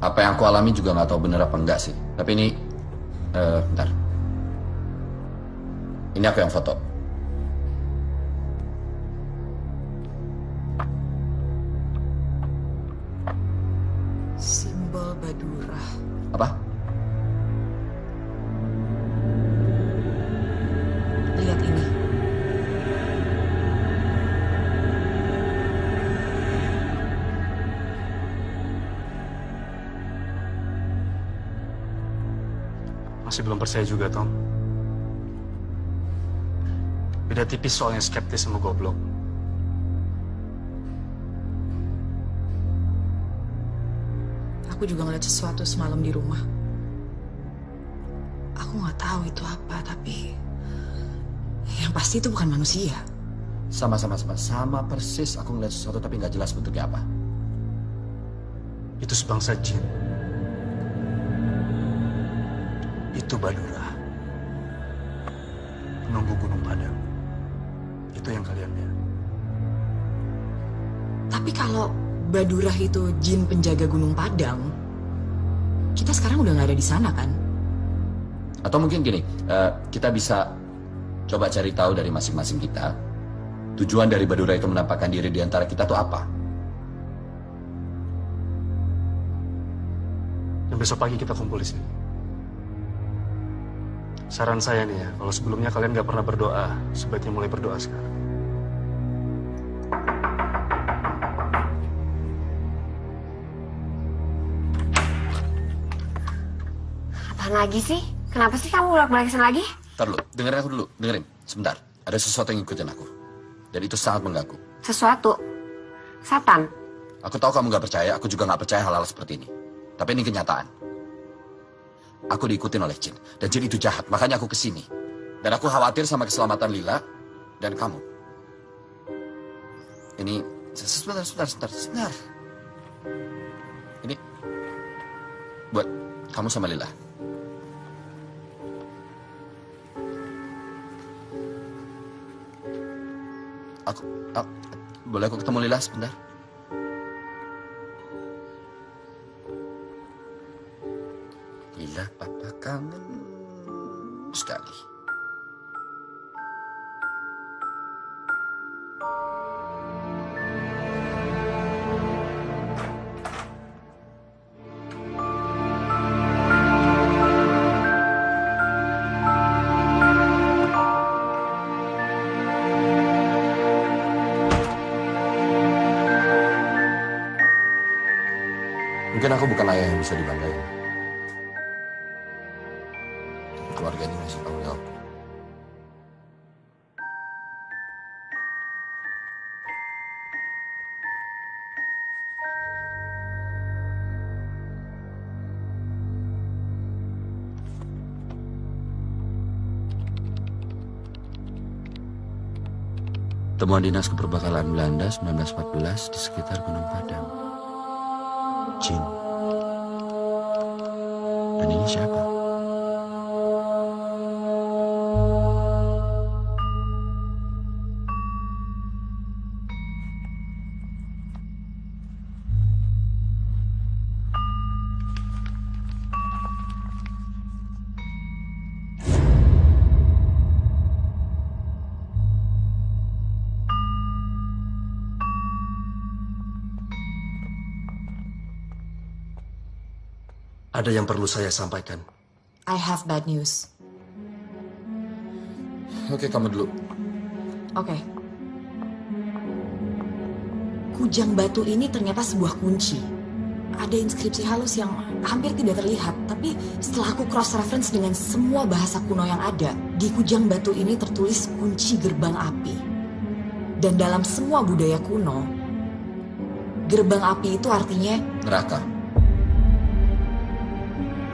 Apa yang aku alami juga nggak tahu bener apa enggak sih. Tapi ini, bentar. Ini aku yang foto. Simbol Badura. Apa? Lihat ini. Masih belum percaya juga, Tom. Beda tipis soalnya skeptis sama goblok. Aku juga ngeliat sesuatu semalam di rumah. Aku nggak tahu itu apa, tapi yang pasti itu bukan manusia. Sama persis. Aku ngeliat sesuatu tapi nggak jelas bentuknya apa. Itu sebangsa jin. Itu Badura. Penunggu Gunung Padang. Itu yang kalian lihat. Tapi kalau Badura itu jin penjaga Gunung Padang, kita sekarang udah nggak ada di sana kan? Atau mungkin gini, kita bisa coba cari tahu dari masing-masing kita, tujuan dari Badura itu menampakkan diri di antara kita tuh apa? Dan besok pagi kita kumpul di sini. Saran saya nih ya, kalau sebelumnya kalian nggak pernah berdoa, sebaiknya mulai berdoa sekarang. Apaan lagi sih? Kenapa sih kamu bolak-balik kesana lagi? Ntar dulu, dengerin aku dulu, dengerin. Sebentar, ada sesuatu yang ngikutin aku. Dan itu sangat mengganggu. Sesuatu? Satan? Aku tahu kamu nggak percaya, aku juga nggak percaya hal-hal seperti ini. Tapi ini kenyataan. Aku diikutin oleh jin, dan jin itu jahat, makanya aku kesini. Dan aku khawatir sama keselamatan Lila dan kamu. Ini, sebentar. Ini, buat kamu sama Lila. Boleh aku ketemu Lila sebentar? Lila, papa kangen sekali. Mungkin aku bukan ayah yang bisa dibanggain. Keluarga ini masih tanggung jawabku. Temuan Dinas Keperbakalan Belanda 1914 di sekitar Gunung Padang. Jin. Dan ini siapa? Ada yang perlu saya sampaikan. I have bad news. Oke, kamu dulu. Oke. Kujang batu ini ternyata sebuah kunci. Ada inskripsi halus yang hampir tidak terlihat, tapi setelah aku cross-reference dengan semua bahasa kuno yang ada, di kujang batu ini tertulis kunci gerbang api. Dan dalam semua budaya kuno, gerbang api itu artinya Neraka.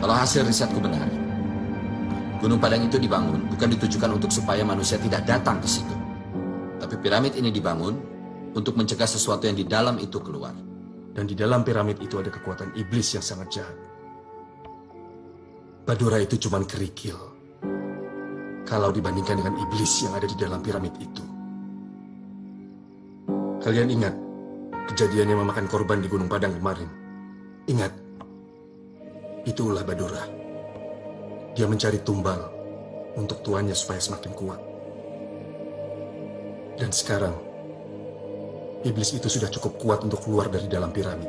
Kalau hasil risetku benar, Gunung Padang itu dibangun bukan ditujukan untuk supaya manusia tidak datang ke situ. Tapi piramid ini dibangun untuk mencegah sesuatu yang di dalam itu keluar. Dan di dalam piramid itu ada kekuatan iblis yang sangat jahat. Badura itu cuma kerikil kalau dibandingkan dengan iblis yang ada di dalam piramid itu. Kalian ingat kejadian yang memakan korban di Gunung Padang kemarin? Ingat. Itulah Badura. Dia mencari tumbal untuk tuannya supaya semakin kuat. Dan sekarang, iblis itu sudah cukup kuat untuk keluar dari dalam piramid.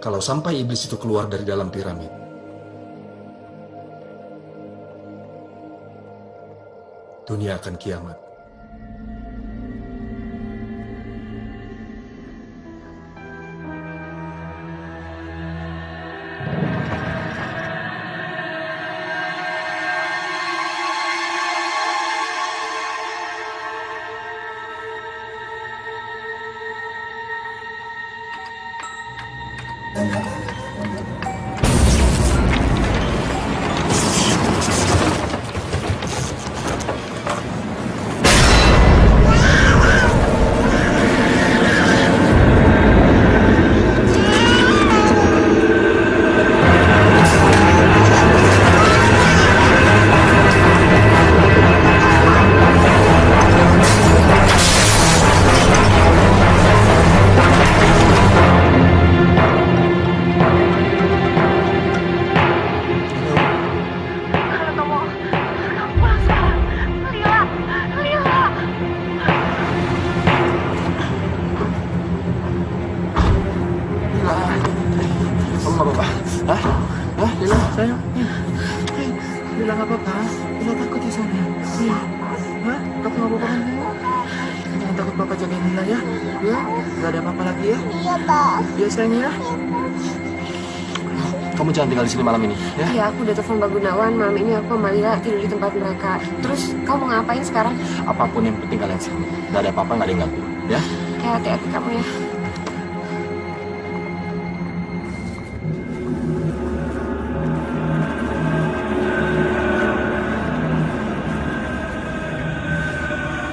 Kalau sampai iblis itu keluar dari dalam piramid, dunia akan kiamat. Kamu jangan tinggal di sini malam ini, ya? Iya, aku udah telepon Mbak Gunawan. Malam ini aku sama Lila tidur di tempat mereka. Terus kamu mau ngapain sekarang? Apapun yang penting kalian sini. Gak ada apa-apa, gak ada yang ganggu, ya? Ya, hati-hati kamu ya.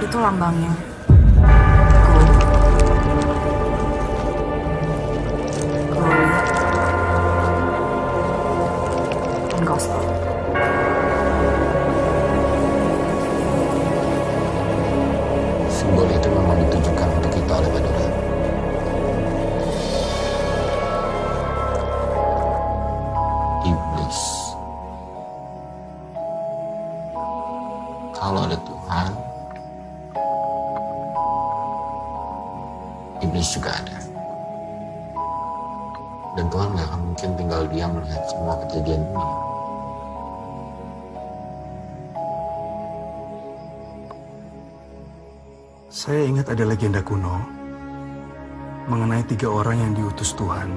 Itu lambangnya. Kalau ada Tuhan, iblis juga ada. Dan Tuhan gak akan mungkin tinggal diam melihat semua kejadian ini. Saya ingat ada legenda kuno mengenai 3 orang yang diutus Tuhan,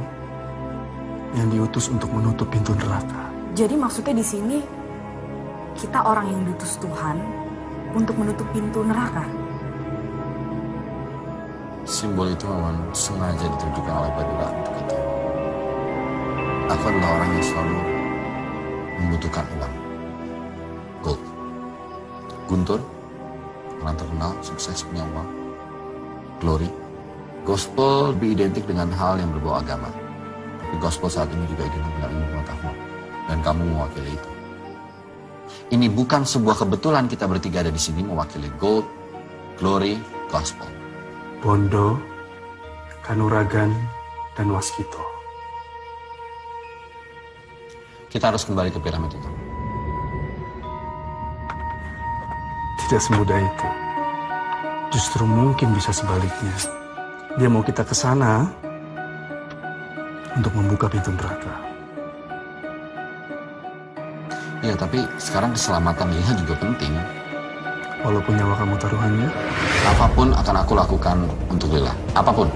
yang diutus untuk menutup pintu neraka. Jadi maksudnya di sini kita orang yang diutus Tuhan untuk menutup pintu neraka. Simbol itu memang sengaja ditunjukkan oleh Badura untuk itu. Aku adalah orang yang selalu membutuhkan uang. Gold. Guntur, orang terkenal, sukses, punya uang. Glory. Gospel lebih identik dengan hal yang berbau agama. Tapi gospel saat ini juga identik dengan ilmu pengetahuan. Dan kamu mewakili itu. Ini bukan sebuah kebetulan kita bertiga ada di sini mewakili gold, glory, gospel. Bondo, Kanuragan, dan Waskito. Kita harus kembali ke piramid itu. Tidak semudah itu. Justru mungkin bisa sebaliknya. Dia mau kita ke sana untuk membuka pintu neraka. Ya, tapi sekarang keselamatan Liha juga penting. Walaupun nyawa kamu taruhannya? Apapun akan aku lakukan untuk Lila. Apapun.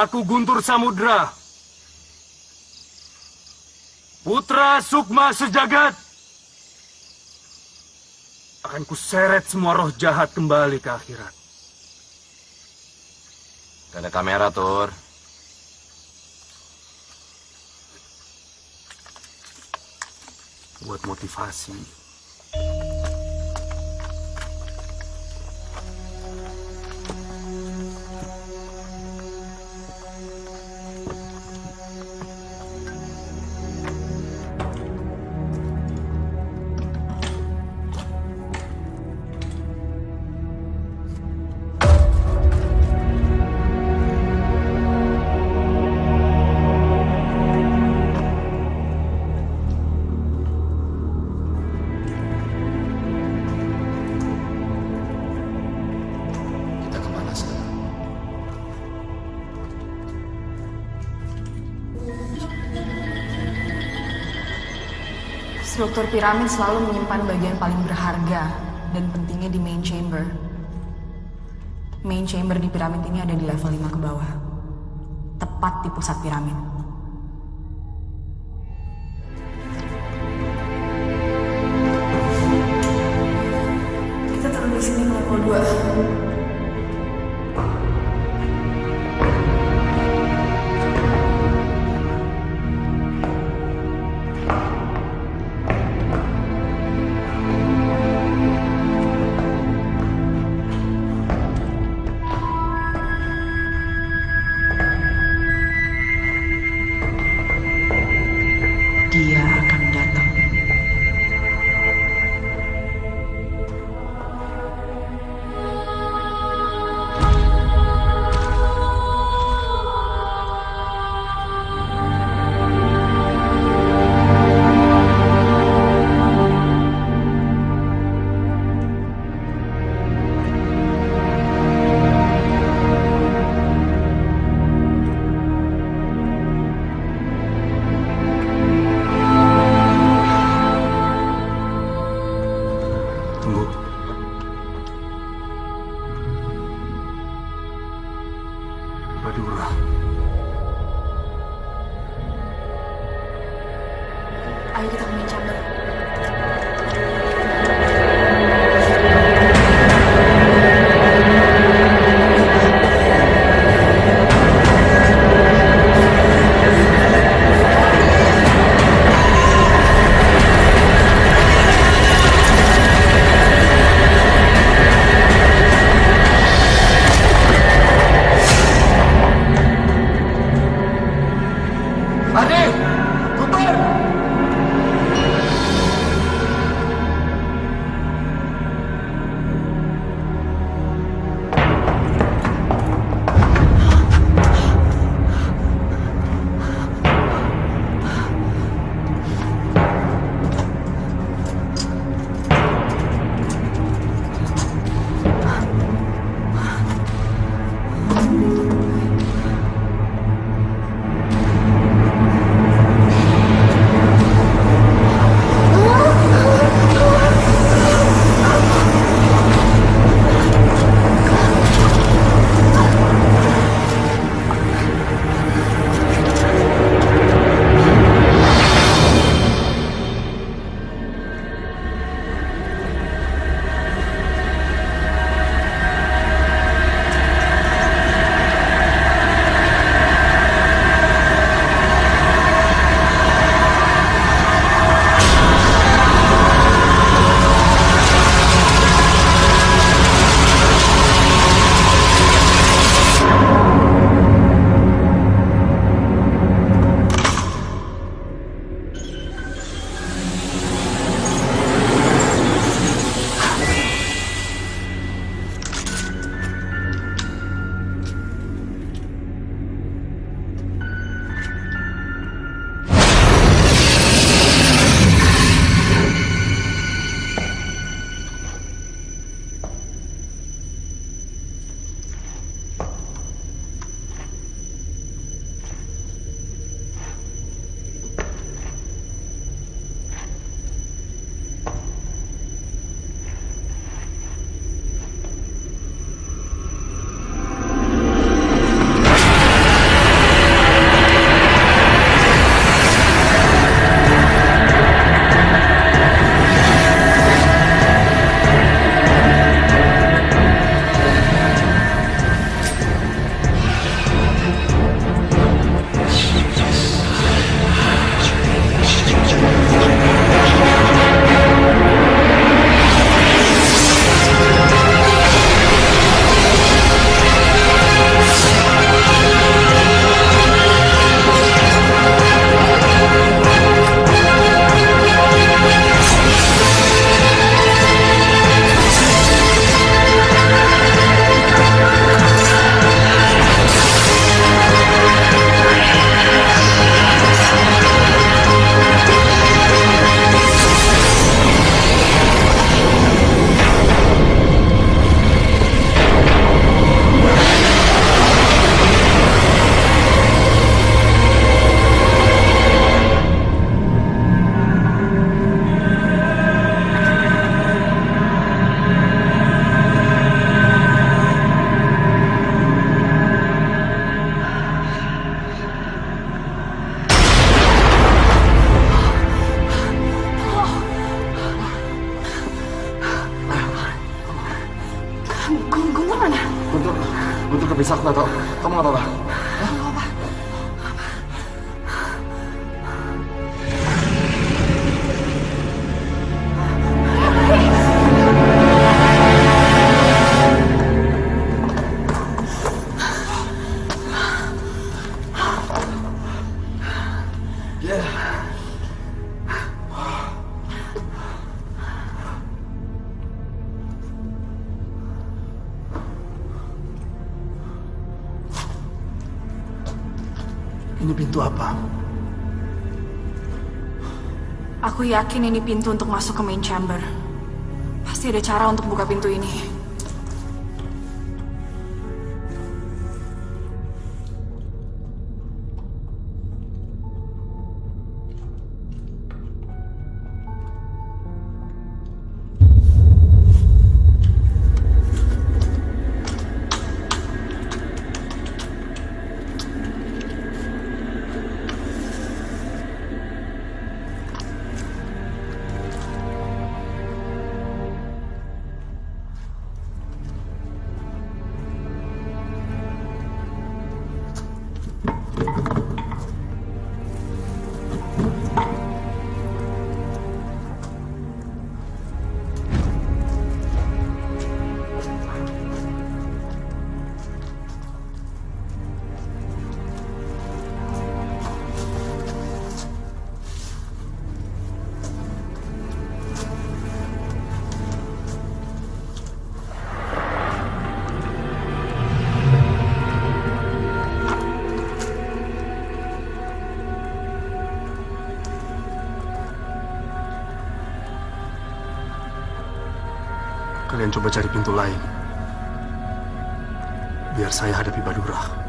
Aku Guntur Samudra, putra Sukma Sejagat. Akan kuseret semua roh jahat kembali ke akhirat. Gak ada kamera, Tur. Buat motivasi. Struktur piramid selalu menyimpan bagian paling berharga dan pentingnya di main chamber. Main chamber di piramid ini ada di level 5 ke bawah. Tepat di pusat piramid. Kita turun di sini ke level 2. Ayo kita ke main chamber. Guntur kepisah, nggak tahu. Kamu nggak apa-apa? Ini pintu apa? Aku yakin ini pintu untuk masuk ke main chamber. Pasti ada cara untuk buka pintu ini. Kalian coba cari pintu lain. Biar saya hadapi Badura.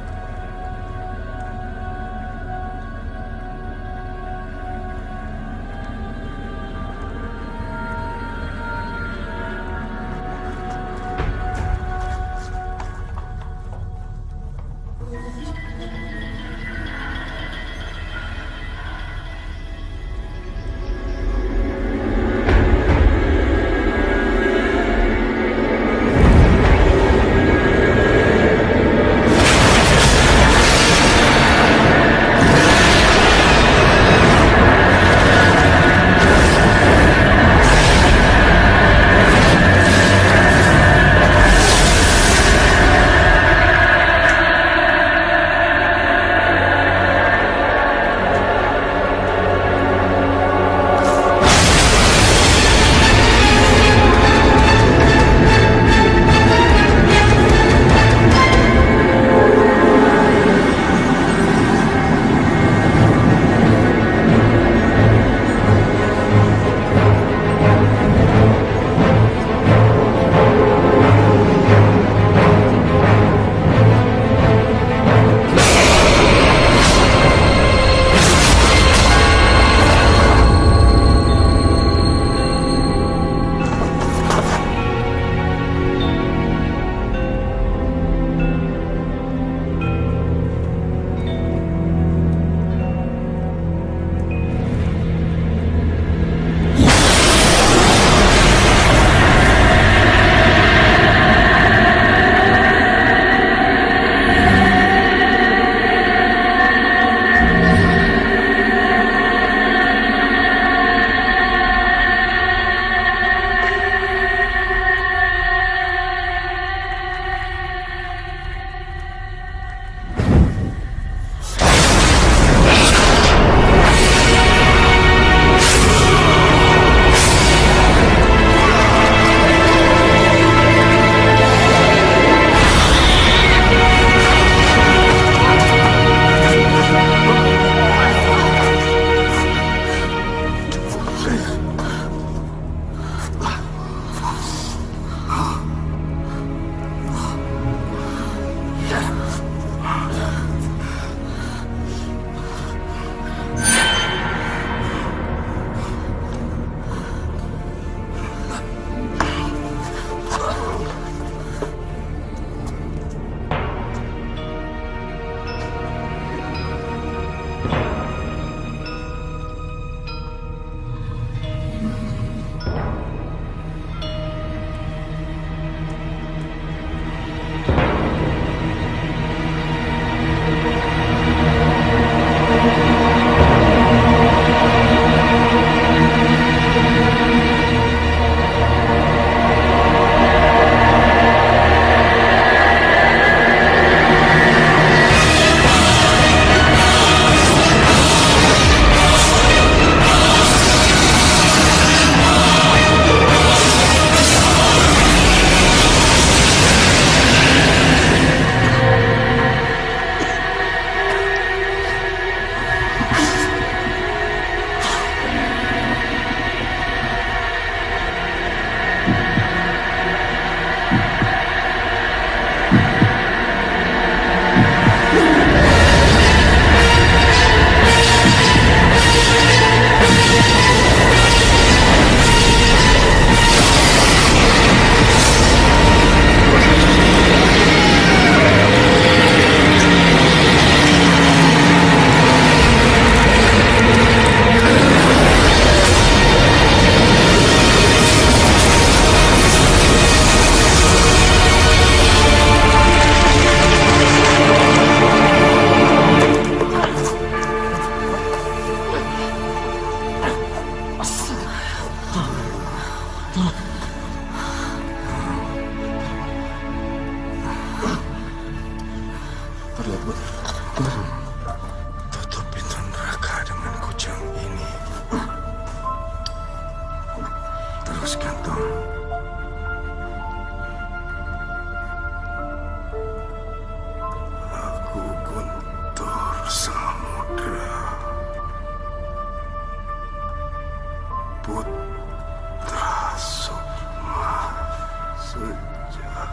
Senjata.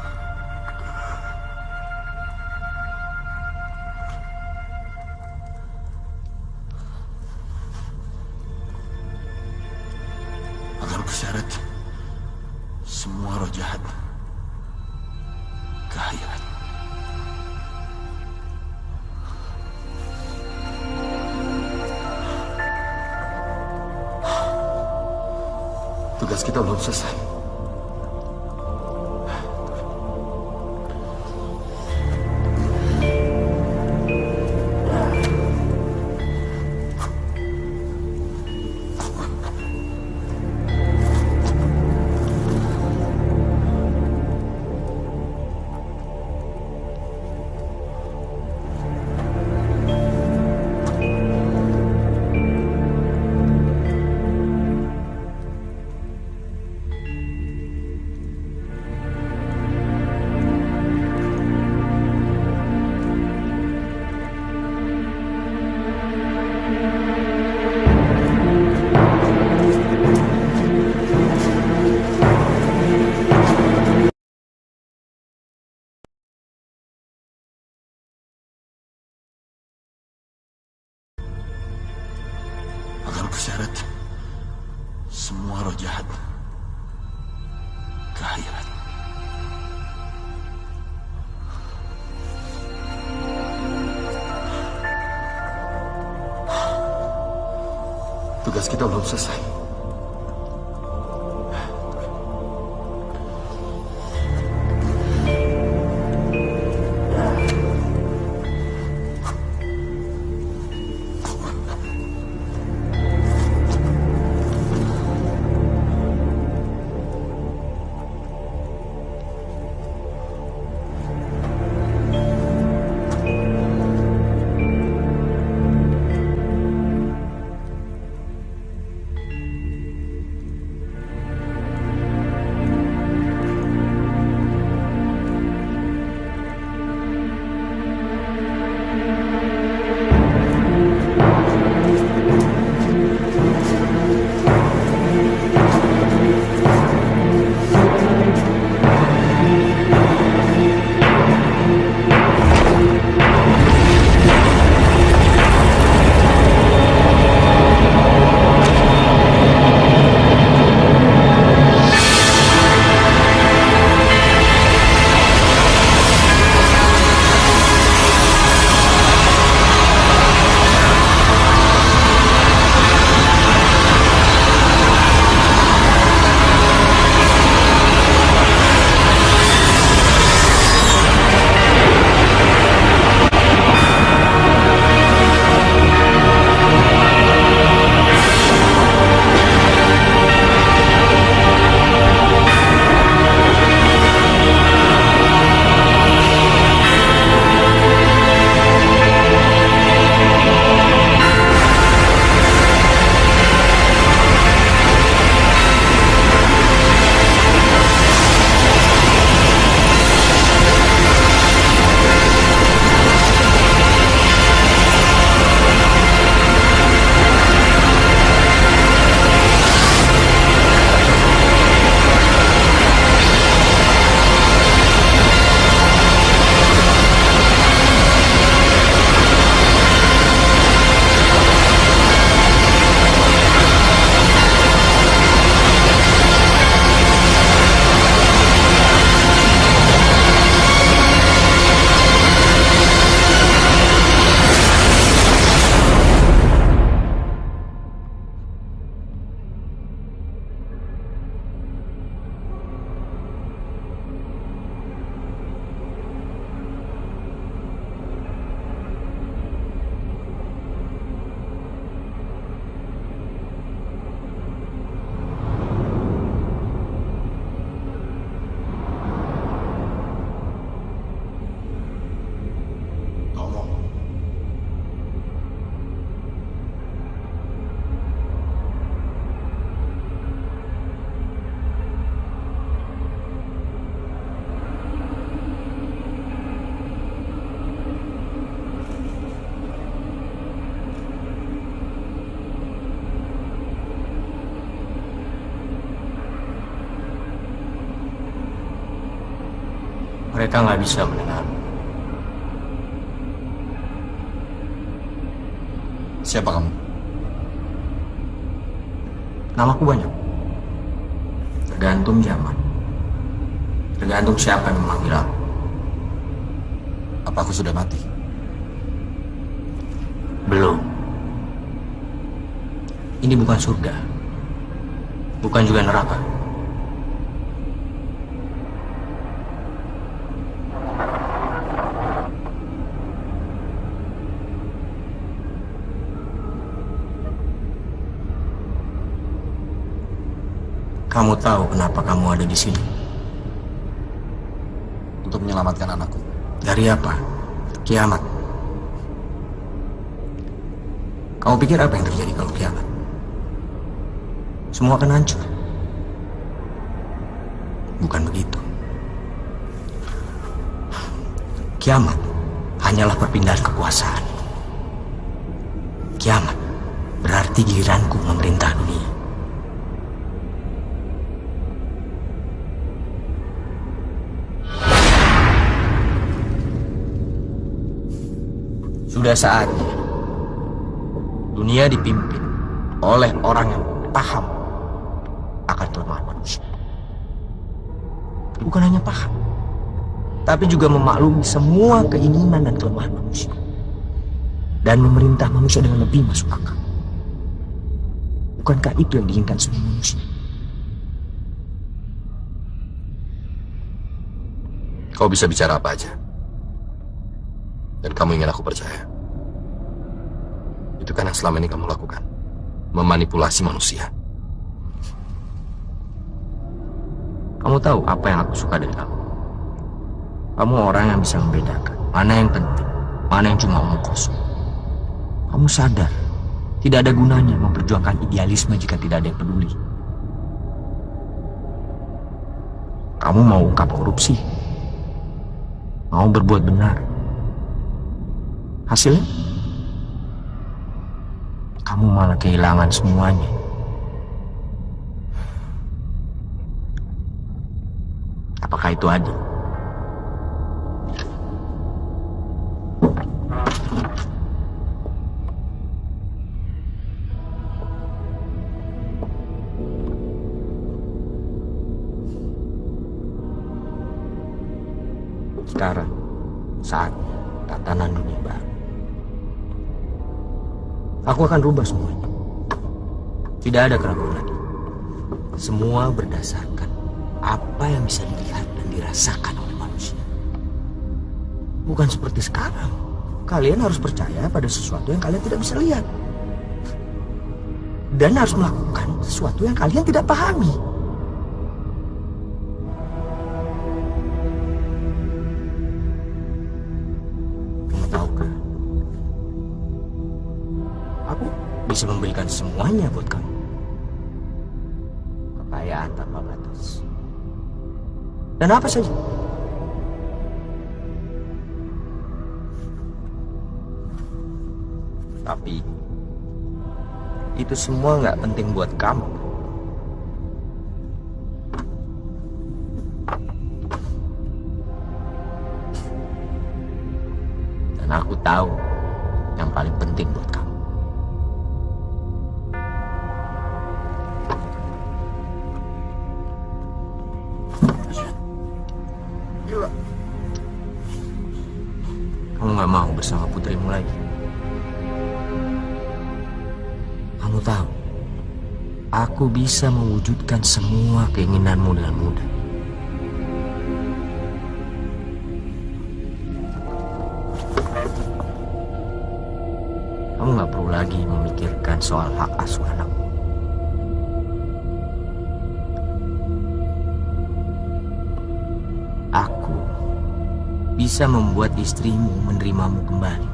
Agar kusyarat semua roh jahat ke akhirat. Tugas kita belum selesai. Agar kusyarat semua roh jahat ke akhirat. Tugas kita belum selesai. Mereka nggak bisa mendengar. Siapa kamu? Namaku banyak. Tergantung zaman. Tergantung siapa yang memanggil aku. Apa aku sudah mati? Belum. Ini bukan surga. Bukan juga neraka. Kamu tahu kenapa kamu ada di sini? Untuk menyelamatkan anakku. Dari apa? Kiamat. Kamu pikir apa yang terjadi kalau kiamat? Semua akan hancur. Bukan begitu. Kiamat hanyalah perpindahan kekuasaan. Kiamat berarti giliranku memerintah dunia. Sudah saatnya dunia dipimpin oleh orang yang paham akan kelemahan manusia. Bukan hanya paham, tapi juga memaklumi semua keinginan dan kelemahan manusia. Dan memerintah manusia dengan lebih masuk akal. Bukankah itu yang diinginkan semua manusia? Kau bisa bicara apa aja. Dan kamu ingin aku percaya. Itu kan yang selama ini kamu lakukan. Memanipulasi manusia. Kamu tahu apa yang aku suka dari kamu? Kamu orang yang bisa membedakan mana yang penting, mana yang cuma omong kosong. Kamu sadar, tidak ada gunanya memperjuangkan idealisme jika tidak ada yang peduli. Kamu mau ungkap korupsi, mau berbuat benar. Hasilnya, kamu malah kehilangan semuanya. Apakah itu adil? Sekarang saatnya tatanan dunia baru. Aku akan rubah semuanya. Tidak ada keraguan lagi. Semua berdasarkan apa yang bisa dilihat dan dirasakan oleh manusia. Bukan seperti sekarang. Kalian harus percaya pada sesuatu yang kalian tidak bisa lihat. Dan harus melakukan sesuatu yang kalian tidak pahami. Kamu tahu kan? Aku bisa memberikan semuanya buat kamu. Kekayaan tanpa batas. Dan apa saja. Tapi itu semua nggak penting buat kamu. Dan aku tahu yang paling penting buat kamu. Kamu nggak mau bersama putrimu lagi. Kamu tahu, aku bisa mewujudkan semua keinginanmu dengan mudah. Kamu nggak perlu lagi memikirkan soal hak asuh anakmu. Aku bisa membuat istrimu menerimamu kembali.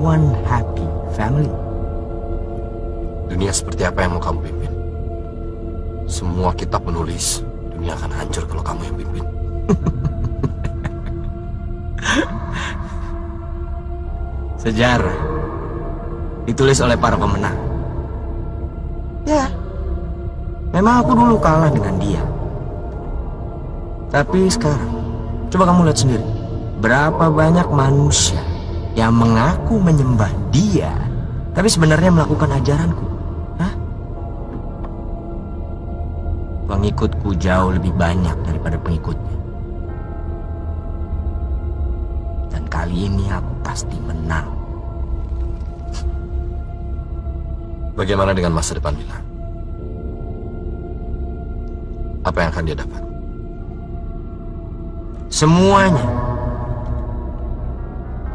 One happy family. Dunia seperti apa yang mau kamu pimpin? Semua kitab menulis, dunia akan hancur kalau kamu yang pimpin. Sejarah ditulis oleh para pemenang. Ya, memang aku dulu kalah dengan dia. Tapi sekarang Coba kamu lihat sendiri. Berapa banyak manusia yang mengaku menyembah dia, tapi sebenarnya melakukan ajaranku. Hah? Pengikutku jauh lebih banyak daripada pengikutnya. Dan kali ini aku pasti menang. Bagaimana dengan masa depan Mila? Apa yang akan dia dapat? Semuanya.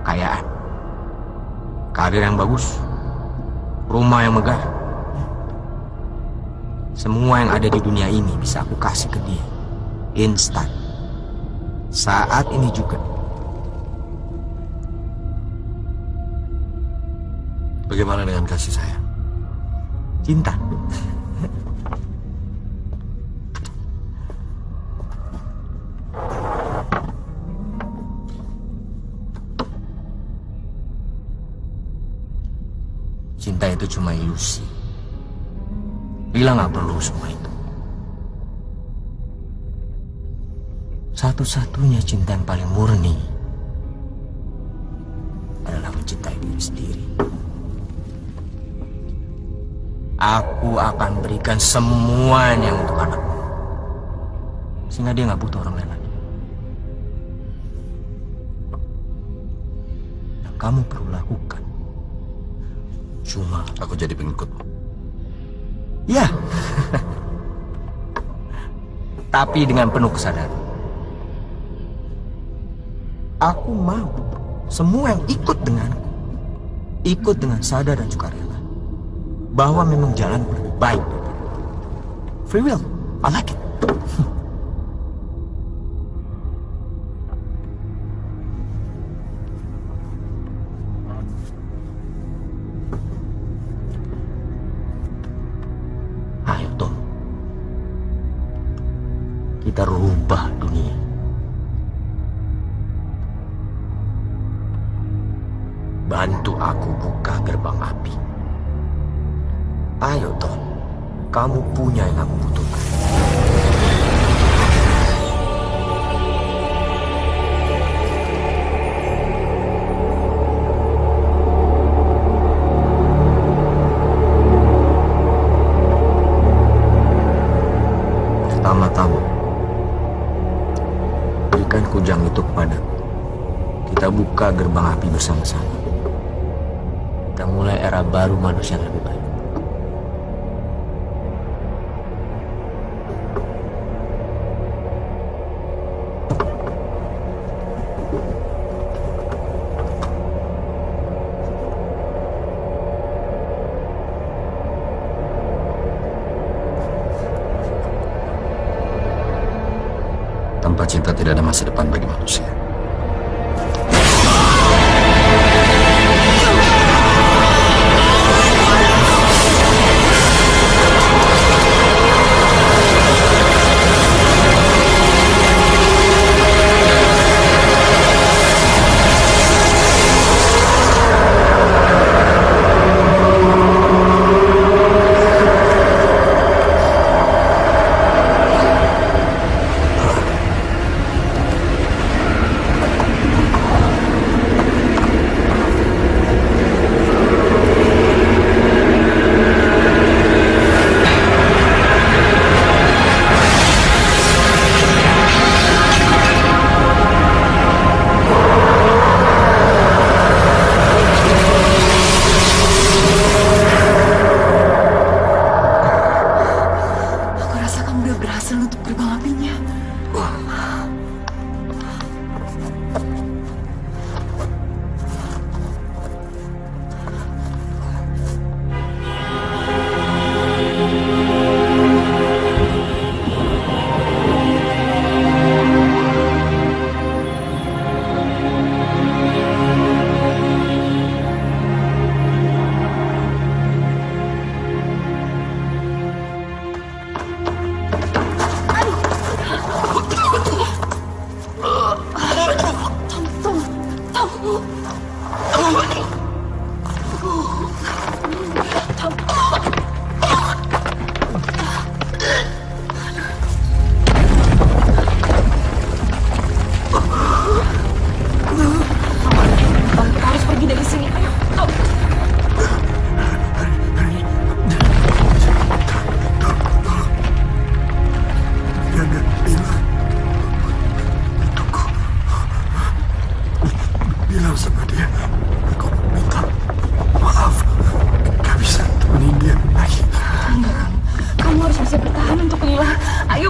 Kekayaan, karir yang bagus, rumah yang megah. Semua yang ada di dunia ini bisa aku kasih ke dia. Instan. Saat ini juga. Bagaimana dengan kasih sayang? Cinta. Cinta itu cuma ilusi. Lila nggak perlu semua itu. Satu-satunya cinta yang paling murni adalah mencintai diri sendiri. Aku akan berikan semuanya untuk anakmu, sehingga dia nggak butuh orang lain lagi. Yang kamu perlu lakukan cuma aku jadi pengikutmu. Ya. Tapi dengan penuh kesadaran. Aku mau semua yang ikut denganku ikut dengan sadar dan sukarela bahwa memang jalan lebih baik. Free will, I like it. Ayo Tom, kita rubah dunia. Bantu aku buka gerbang api. Ayo Tom, kamu punya yang aku butuhkan. Pertama-tama, berikan kujang itu kepadaku. Kita buka gerbang api bersama-sama. Kita mulai era baru manusia yang lebih baik. Tanpa cinta tidak ada masa depan bagi manusia.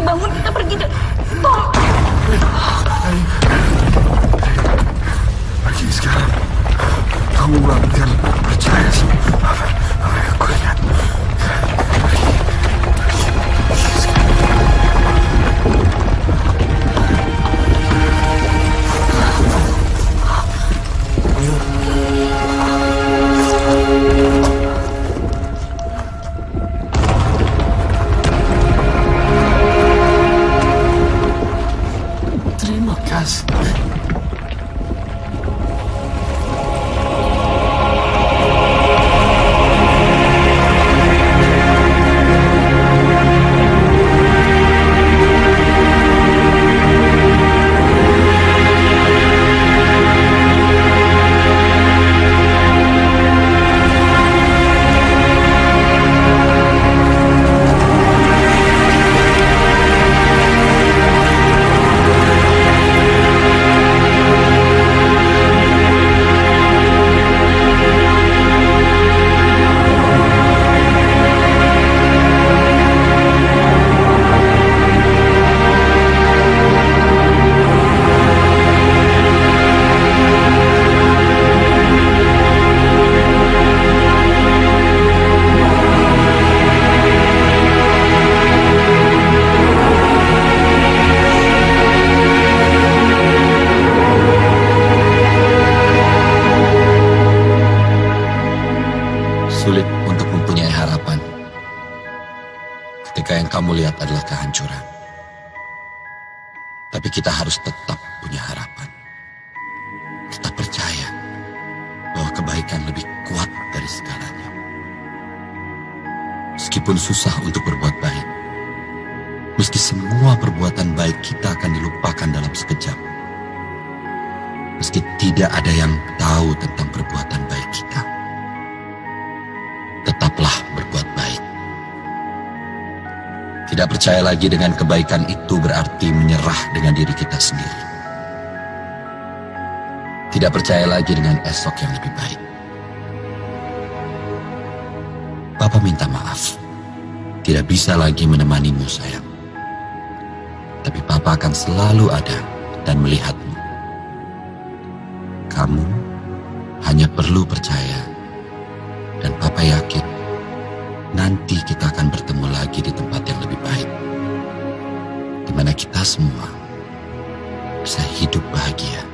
bangun, kita pergi deh. Tolong. Pergi sekarang. Kamu gak akan percaya sama apa yang aku lihat. Terima kasih. Sulit untuk mempunyai harapan ketika yang kamu lihat adalah kehancuran. Tapi kita harus tetap punya harapan. Tetap percaya bahwa kebaikan lebih kuat dari segalanya. Meskipun susah untuk berbuat baik, meski semua perbuatan baik kita akan dilupakan dalam sekejap, meski tidak ada yang tahu tentang perbuatan baik kita, tetaplah berbuat baik. Tidak percaya lagi dengan kebaikan itu berarti menyerah dengan diri kita sendiri. Tidak percaya lagi dengan esok yang lebih baik. Papa minta maaf. Tidak bisa lagi menemanimu, sayang. Tapi Papa akan selalu ada dan melihatmu. Kamu hanya perlu percaya. Dan Papa yakin nanti kita akan bertemu lagi di tempat yang lebih baik, di mana kita semua bisa hidup bahagia.